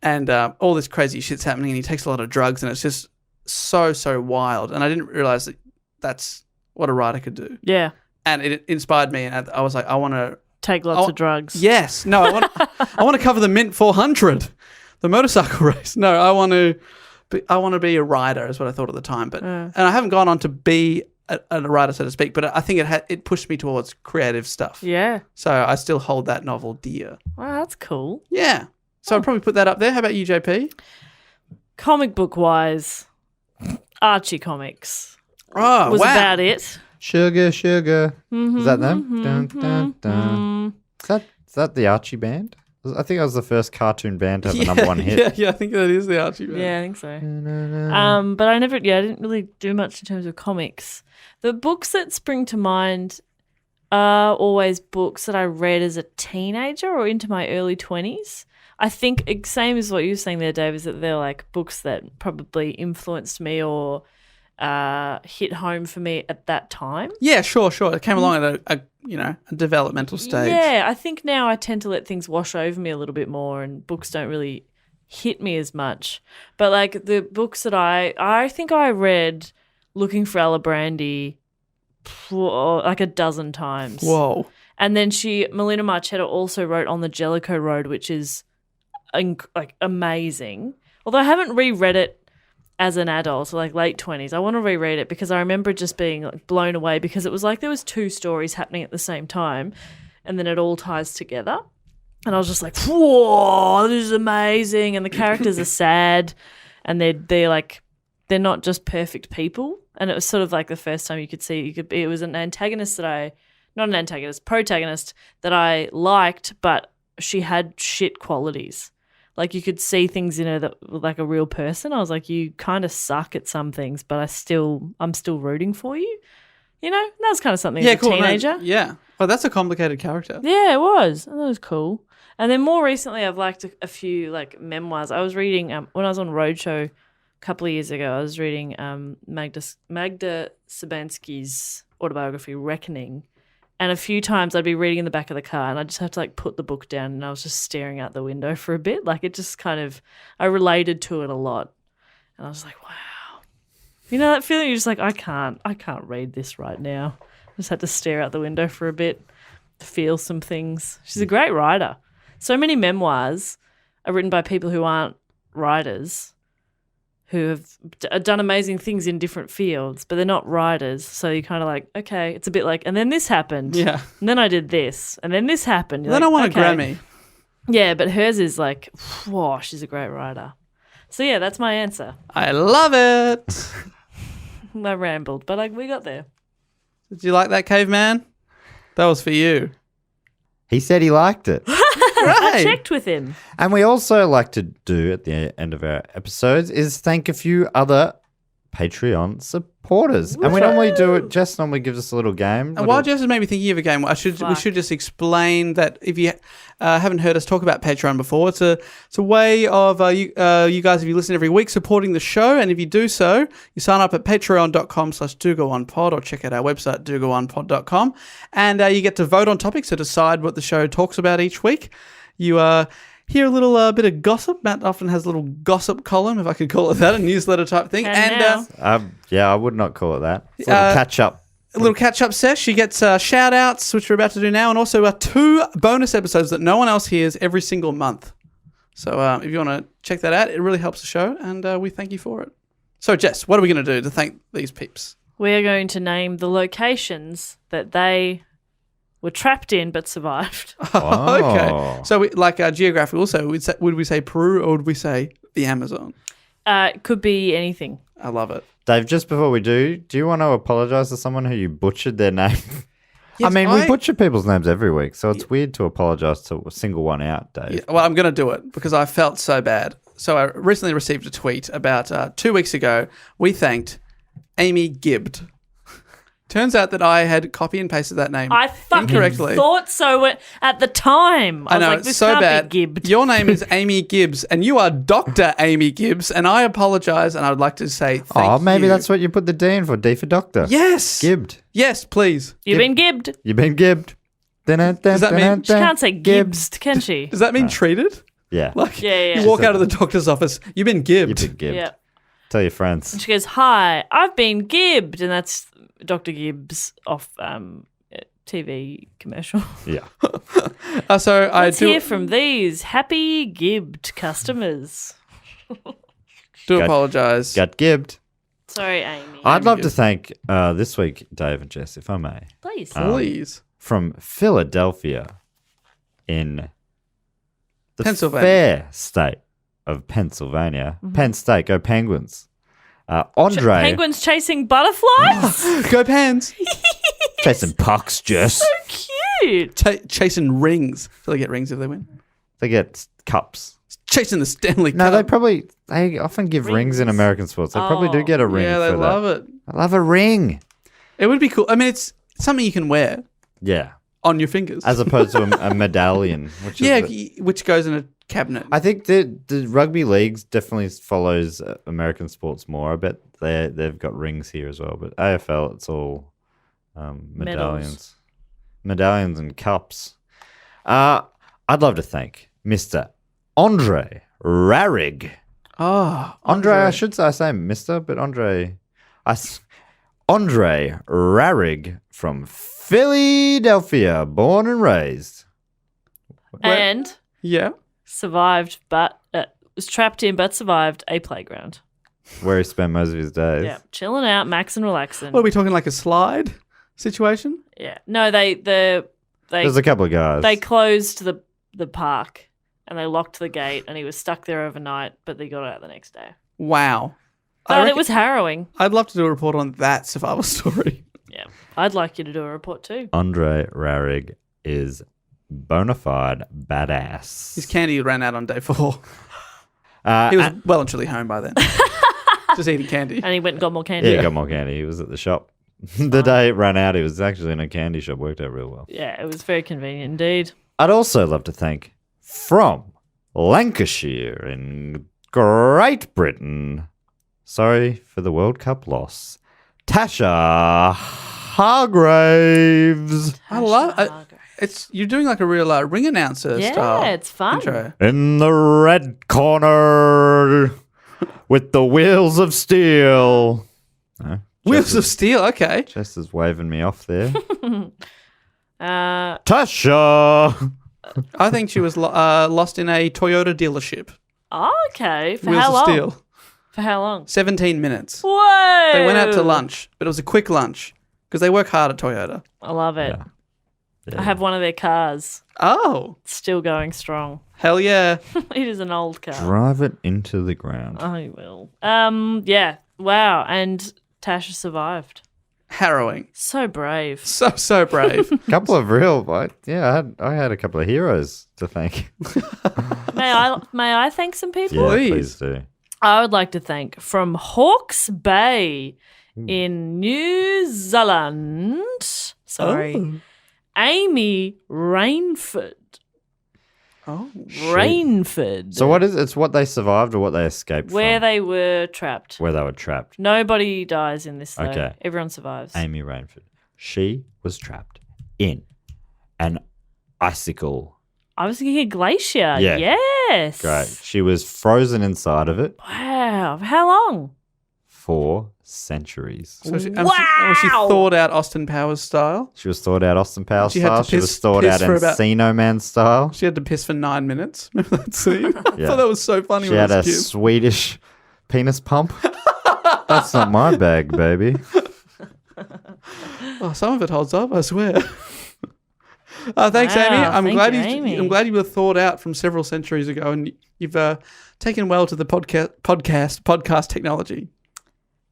And all this crazy shit's happening, and he takes a lot of drugs, and it's just so wild. And I didn't realize that that's what a writer could do. Yeah. And it inspired me, and I was like, I want to Take lots of drugs. Yes. No, I want to cover the Mint 400, the motorcycle race. No, I want to be a rider is what I thought at the time. But and I haven't gone on to be a writer, so to speak, but I think it pushed me towards creative stuff. Yeah. So I still hold that novel dear. Wow, that's cool. Yeah. So I'd probably put that up there. How about you, JP? Comic book wise, Archie Comics Oh, was wow. about it. Sugar, sugar. Is that them? Dun, dun, dun. Is that the Archie band? I think that was the first cartoon band to have a number one hit. Yeah, I think that is the Archie band. Yeah, I think so. But I didn't really do much in terms of comics. The books that spring to mind are always books that I read as a teenager or into my early 20s. I think same as what you were saying there, Dave, is that they're like books that probably influenced me or hit home for me at that time. Yeah, sure. It came along at a developmental stage. Yeah, I think now I tend to let things wash over me a little bit more and books don't really hit me as much. But like the books that I think I read Looking for Ella Brandy like a dozen times. Whoa. And then Melina Marchetta also wrote On the Jellicoe Road, which is like amazing. Although I haven't reread it as an adult, so like late 20s. I want to reread it because I remember just being like blown away because it was like there was two stories happening at the same time and then it all ties together. And I was just like, whoa, this is amazing. And the characters are sad and they're not just perfect people. And it was sort of like the first time you could see it was an protagonist that I liked, but she had shit qualities. Like you could see things in her that were like a real person. I was like, you kind of suck at some things, but I'm still rooting for you. You know, that was kind of something as a teenager. Yeah. Well, that's a complicated character. Yeah, it was. That was cool. And then more recently, I've liked a few like memoirs. I was reading when I was on Roadshow a couple of years ago. I was reading Magda Sabansky's autobiography, Reckoning. And a few times I'd be reading in the back of the car and I just have to like put the book down and I was just staring out the window for a bit. Like it just kind of, I related to it a lot. And I was like, wow. You know that feeling? You're just like, I can't read this right now. I just had to stare out the window for a bit, feel some things. She's a great writer. So many memoirs are written by people who aren't writers, who have done amazing things in different fields, but they're not writers. So you're kind of like, okay, it's a bit like, and then this happened. Yeah. And then I did this. And then this happened. Then I want a Grammy. Yeah, but hers is like, whoa, she's a great writer. So yeah, that's my answer. I love it. I rambled, but we got there. Did you like that, Caveman? That was for you. He said he liked it. I checked with him. And we also like to do at the end of our episodes is thank a few other Patreon supporters. And we normally do it, Jess normally gives us a little game. And while Jess is maybe thinking of a game, we should just explain that if you haven't heard us talk about Patreon before, it's a way of you guys, if you listen every week, supporting the show. And if you do so, you sign up at patreon.com/dogoonpod or check out our website, dogoonpod.com. And you get to vote on topics to decide what the show talks about each week. You hear a little bit of gossip. Matt often has a little gossip column, if I could call it that, a newsletter type thing. Yeah, I would not call it that. It's a little catch-up. A little catch-up sesh. She gets shout-outs, which we're about to do now, and also 2 bonus episodes that no one else hears every single month. So if you want to check that out, it really helps the show, and we thank you for it. So, Jess, what are we going to do to thank these peeps? We're going to name the locations that they were trapped in but survived. Oh. Okay. So, geographical, so would we say Peru or would we say the Amazon? It could be anything. I love it. Dave, just before we do you want to apologise to someone who you butchered their name? Yes, we butcher people's names every week, so it's weird to apologise to single one out, Dave. Yeah, well, I'm going to do it because I felt so bad. So I recently received a tweet about 2 weeks ago. We thanked Amy Gibbed. Turns out that I had copy and pasted that name I fucking incorrectly. Thought so at the time. I was know, like, it's this so can't bad. be Gibbed. Your name is Amy Gibbs, and you are Dr. Amy Gibbs, and I apologise, and I would like to say thank you. Oh, maybe that's what you put the D in for, D for doctor. Yes. Gibbed. Yes, please. You've been Gibbed. You've been gibbed. Does that mean- She can't say Gibbs, can she? Does that mean treated? Yeah. Yeah. You walk out of the doctor's office, you've been gibbed. You've been gibbed. Yeah. Tell your friends. And she goes, hi, I've been Gibbed. And that's Dr. Gibbs off TV commercial. Yeah. So Let's hear from these happy Gibbed customers. do apologise. Got gibbed. Sorry, Amy. I'd love to thank this week, Dave and Jess, if I may. Please. Please. From Philadelphia in the Pennsylvania. fair state of Pennsylvania. Penn State, go Penguins. Andre. Penguins chasing butterflies? Go Pens. Chasing pucks, Jess. Cute. Chasing rings. So they get rings if they win. They get cups. Chasing the Stanley No, Cup. they often give rings in American sports. They probably do get a ring. Yeah, they for love that. it. I love a ring. It would be cool. I mean, it's something you can wear Yeah, on your fingers. as opposed to a medallion. Which is which goes in a cabinet. I think the rugby leagues definitely follows American sports more. I bet they've got rings here as well. But AFL, it's all medallions, medallions and cups. I'd love to thank Mr. Andre Rarig. Oh, I should say Mr., but Andre Rarig from Philadelphia, born and raised. And Yeah. survived, but was trapped in, but survived a playground. Where he spent most of his days. Yeah, chilling out, maxing, relaxing. What are we talking, like a slide situation? Yeah, no, There's a couple of guys. they closed the park and they locked the gate, and he was stuck there overnight, but they got out the next day. Wow. But it was harrowing. I'd love to do a report on that survival story. Yeah, I'd like you to do a report too. Andre Rarig is bona fide badass. His candy ran out on day 4. Uh, He was well and truly home by then. Just eating candy. And he went and got more candy. Yeah, he got more candy. He was at the shop. The day it ran out, he was actually in a candy shop. Worked out real well. Yeah, it was very convenient indeed. I'd also love to thank from Lancashire in Great Britain. Sorry for the World Cup loss. Tasha Hargraves. I love it's you're doing like a real ring announcer style. Yeah, it's fun. Intro. In the red corner with the wheels of steel. No, Wheels of Steel, okay. Jess is waving me off there. Uh, Tasha. I think she was lost in a Toyota dealership. okay. For Wheels how of long? Steel. For how long? 17 minutes. Whoa! They went out to lunch, but it was a quick lunch because they work hard at Toyota. I love it. Yeah. I have one of their cars. Oh, It's still going strong. hell yeah. It is an old car. Drive it into the ground. I will. Yeah. Wow. And Tasha survived. Harrowing. So brave. So brave. Couple of real, I had a couple of heroes to thank. May I thank some people? Yeah, Please. please do. I would like to thank from Hawke's Bay in New Zealand. Sorry. Amy Rainford. Oh. Rainford. So what is it's what they survived or what they escaped Where from? they were trapped. Where they were trapped. Nobody dies in this, though. Okay. Everyone survives. Amy Rainford. She was trapped in an icicle. I was thinking a glacier. Yeah. Yes. Great. She was frozen inside of it Wow. How long? for centuries. So she, Wow! she thawed out Austin Powers style. She was thawed out Austin Powers She had style. to She was piss thawed out for about- Encino Man style. She had to piss for 9 minutes. Remember that scene? I Yeah. thought that was so funny She when had I a was a kid. Swedish penis pump. That's not my bag, baby. Oh, some of it holds up, I swear. Thanks, Wow, Amy. I'm thank you, Amy. I'm glad you were thawed out from several centuries ago, and you've taken well to the podcast technology.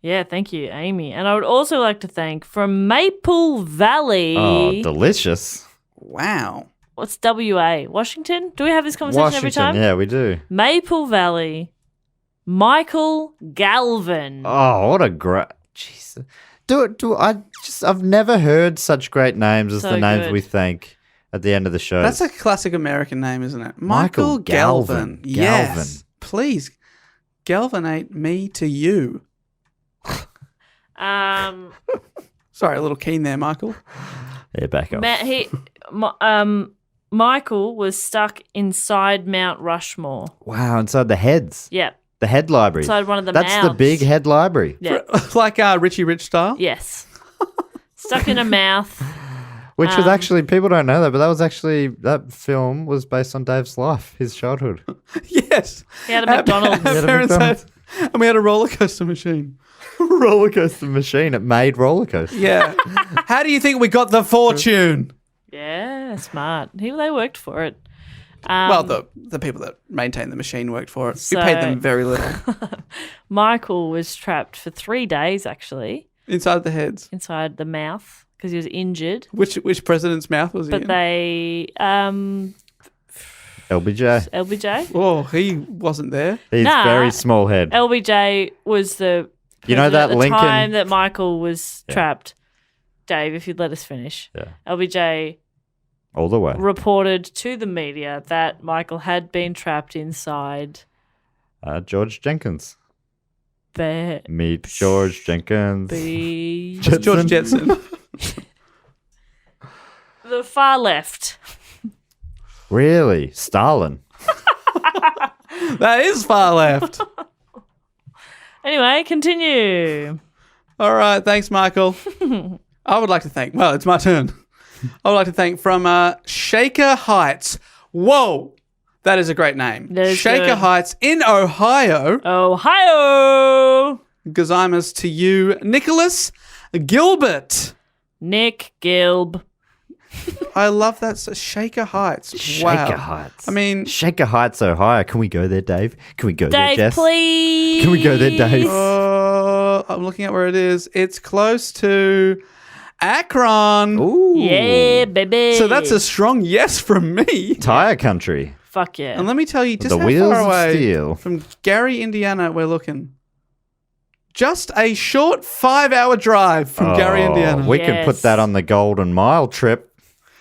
Yeah, thank you, Amy. And I would also like to thank from Maple Valley. Oh, delicious. Wow. What's WA? Washington? Do we have this conversation every time? yeah, we do. Maple Valley. Michael Galvin. Oh, what a great... Jesus. I've never heard such great names as So the names good. we thank at the end of the show. That's a classic American name, isn't it? Michael Galvin. Galvin. Yes. Galvin. Please, galvanate me to you. Sorry, a little keen there, Michael. Yeah, back up. Michael was stuck inside Mount Rushmore. Wow, inside the heads. Yeah, The head library. inside one of the That's the mouths. big head library. Yeah. Like Richie Rich style. Yes. Stuck in a mouth. Which was actually, people don't know that, but that film was based on Dave's life, his childhood. Yes. He had a McDonald's. Our had a parents McDonald's. and we had a roller coaster machine. Roller coaster machine. It made roller coasters. Yeah. How do you think we got the fortune? Yeah, smart. They worked for it. Well, the people that maintained the machine worked for it. So- we paid them very little. Michael was trapped for 3 days, actually, Inside the heads. inside the mouth because he was injured. Which president's mouth was he But in? they LBJ. LBJ. Oh, he wasn't there. He's Nah. very small head. LBJ was the You know president that at the Lincoln- time that Michael was Yeah. trapped. Dave, if you'd let us finish. Yeah. LBJ All the way. reported to the media that Michael had been trapped inside George Jenkins. the Meet George Jenkins. Just George Jetson. the far left. Really? Stalin. That is far left. Anyway, continue. All right, thanks, Michael. I would like to thank. Well, it's my turn. I would like to thank from Shaker Heights. Whoa, that is a great name. That is Shaker good. Heights in Ohio. Ohio. Gazaimas to you, Nicholas Gilbert. Nick Gilb. I love that. Shaker Heights. Wow. Shaker Heights. I mean, Shaker Heights, Ohio. Can we go there, Dave? Can we go there, Dave, Jess? please. Can we go there, Dave? I'm looking at where it is. It's close to Akron. Ooh. Yeah, baby. So that's a strong yes from me. Tire country. Fuck yeah. And let me tell you, just The how wheels far of away steel. from Gary, Indiana, we're looking. Just a short 5-hour drive from Gary, Indiana. We can put Yes. that on the Golden Mile trip.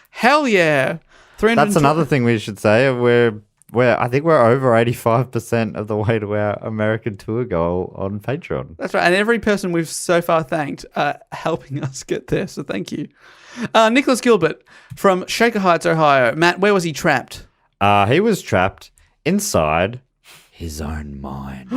Hell yeah. That's another thing we should say. I think we're over 85% of the way to our American tour goal on Patreon. That's right. And every person we've so far thanked helping us get there. So thank you. Nicholas Gilbert from Shaker Heights, Ohio. Matt, where was he trapped? He was trapped inside his own mind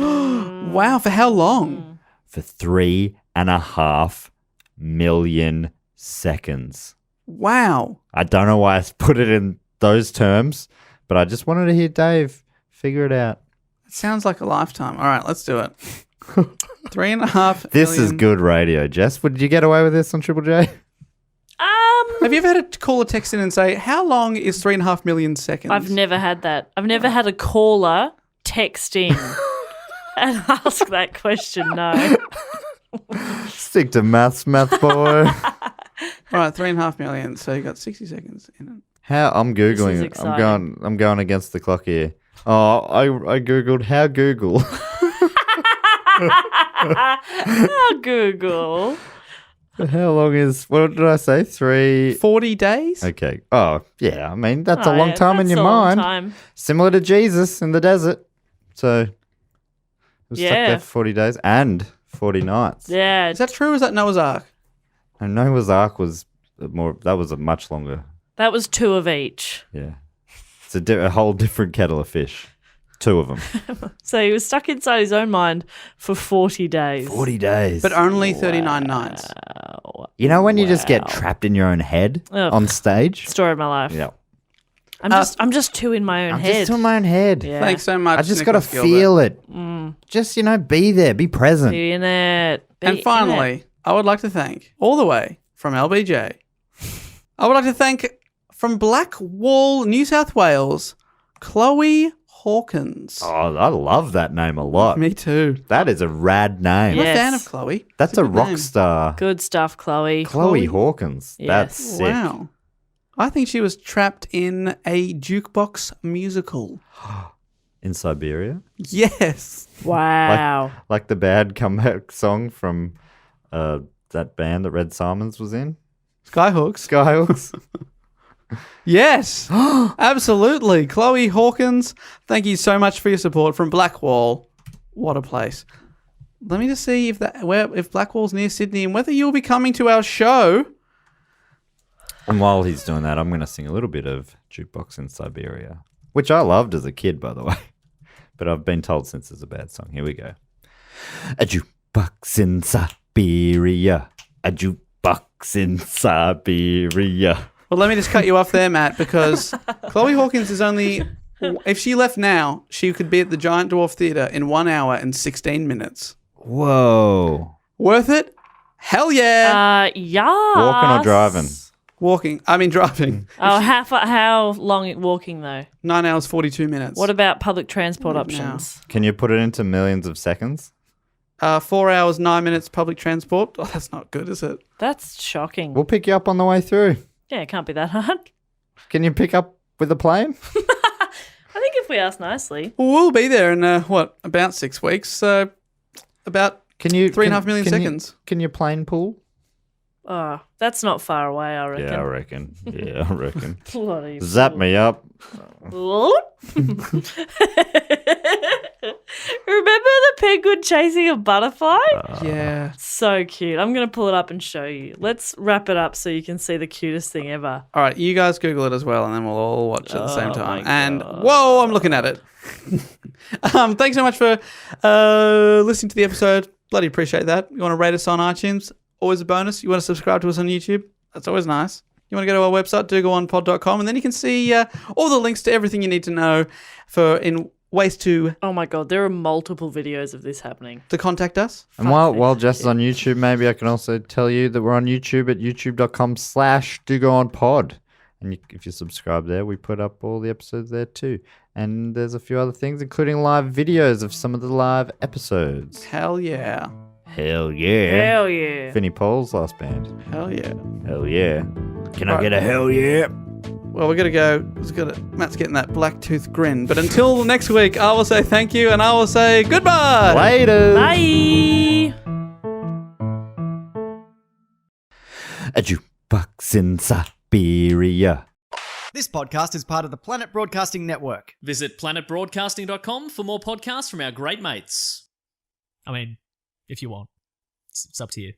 Wow. For how long? for 3.5 million seconds. Wow. I don't know why I put it in those terms, but I just wanted to hear Dave figure it out. It sounds like a lifetime. All right, let's do it. 3.5 This is million. good radio, Jess. Would you get away with this on Triple J? Have you ever had to call a text in and say, how long is 3.5 million seconds? I've never had that. I've never had a caller text in and ask that question. No. Stick to math boy. All right, 3.5 million. So you got 60 seconds in it. How I'm googling is it. exciting. I'm going against the clock here. Oh, I googled how Google. Oh, Google. How long is what did I say? 40 days? Okay. Oh, yeah. I mean, that's a Oh, long yeah, time in that's your a long mind. time. Similar to Jesus in the desert. So it was stuck Yeah. there for 40 days and 40 nights. Yeah. Is that true or is that Noah's Ark? And Noah's Ark was that was a much longer. That was 2 of each. Yeah. It's a whole different kettle of fish. 2 of them. So he was stuck inside his own mind for 40 days. 40 days. But only 39 nights. you know when you just get trapped in your own head Ugh. on stage? Story of my life. Yeah. I'm just too in my own I'm head. just in my own head. Yeah. Thanks so much. I just got to Nicholas Gilbert. feel it. Just, be there, be present. Be in it. Be And in finally, I would like to thank, all the way from LBJ, I would like to thank from Blackwall, New South Wales, Chloe Hawkins. Oh, I love that name a lot. Me too. That is a rad name. I'm Yeah. a fan Yes. of Chloe. That's It's a good rock name. star. Good stuff, Chloe. Chloe Hawkins. Yes. That's sick. Wow. I think she was trapped in a jukebox musical. In Siberia? Yes. Wow. Like the bad comeback song from that band that Red Simons was in? Skyhooks. Skyhooks. Yes. Absolutely. Chloe Hawkins, thank you so much for your support from Blackwall. What a place. Let me just see if Blackwall's near Sydney and whether you'll be coming to our show. And while he's doing that, I'm going to sing a little bit of Jukebox in Siberia, which I loved as a kid, by the way. But I've been told since it's a bad song. Here we go. A jukebox in Siberia. A jukebox in Siberia. Well, let me just cut you off there, Matt, because Chloe Hawkins is only... If she left now, she could be at the Giant Dwarf Theatre in 1 hour and 16 minutes. Whoa. Worth it? Hell yeah. Yeah. Walking or driving? Driving. Oh, how long walking though? 9 hours, 42 minutes. What about public transport Now. options? Can you put it into millions of seconds? 4 hours, 9 minutes public transport. Oh, that's not good, is it? That's shocking. We'll pick you up on the way through. Yeah, it can't be that hard. Can you pick up with a plane? I think if we ask nicely. Well, we'll be there in, about 6 weeks. So about Can you 3.5 million seconds. Can you plane pool? Oh, that's not far away, I reckon. Yeah, I reckon. Bloody Zap me up. Remember the penguin chasing a butterfly? Yeah. So cute. I'm going to pull it up and show you. Let's wrap it up so you can see the cutest thing ever. All right, you guys Google it as well, and then we'll all watch it at the same Oh time. my And God. whoa, I'm looking at it. Thanks so much for listening to the episode. Bloody appreciate that. You want to rate us on iTunes? Always a bonus. You want to subscribe to us on YouTube? That's always nice. You want to go to our website, dogoonpod.com, and then you can see all the links to everything you need to know in ways to Oh my God, there are multiple videos of this happening. contact us. And while Jess is on YouTube, maybe I can also tell you that we're on YouTube at youtube.com/dogoonpod. And if you subscribe there, we put up all the episodes there too. And there's a few other things, including live videos of some of the live episodes. Hell yeah. Hell yeah. Hell yeah. Vinnie Paul's last band. Hell yeah. Hell yeah. Can I Right. get a hell yeah? Well, we got to go. Matt's getting that black tooth grin. But until next week, I will say thank you, and I will say goodbye. Later. Bye. A jukebox in Siberia. This podcast is part of the Planet Broadcasting Network. Visit planetbroadcasting.com for more podcasts from our great mates. I mean, if you want. It's up to you.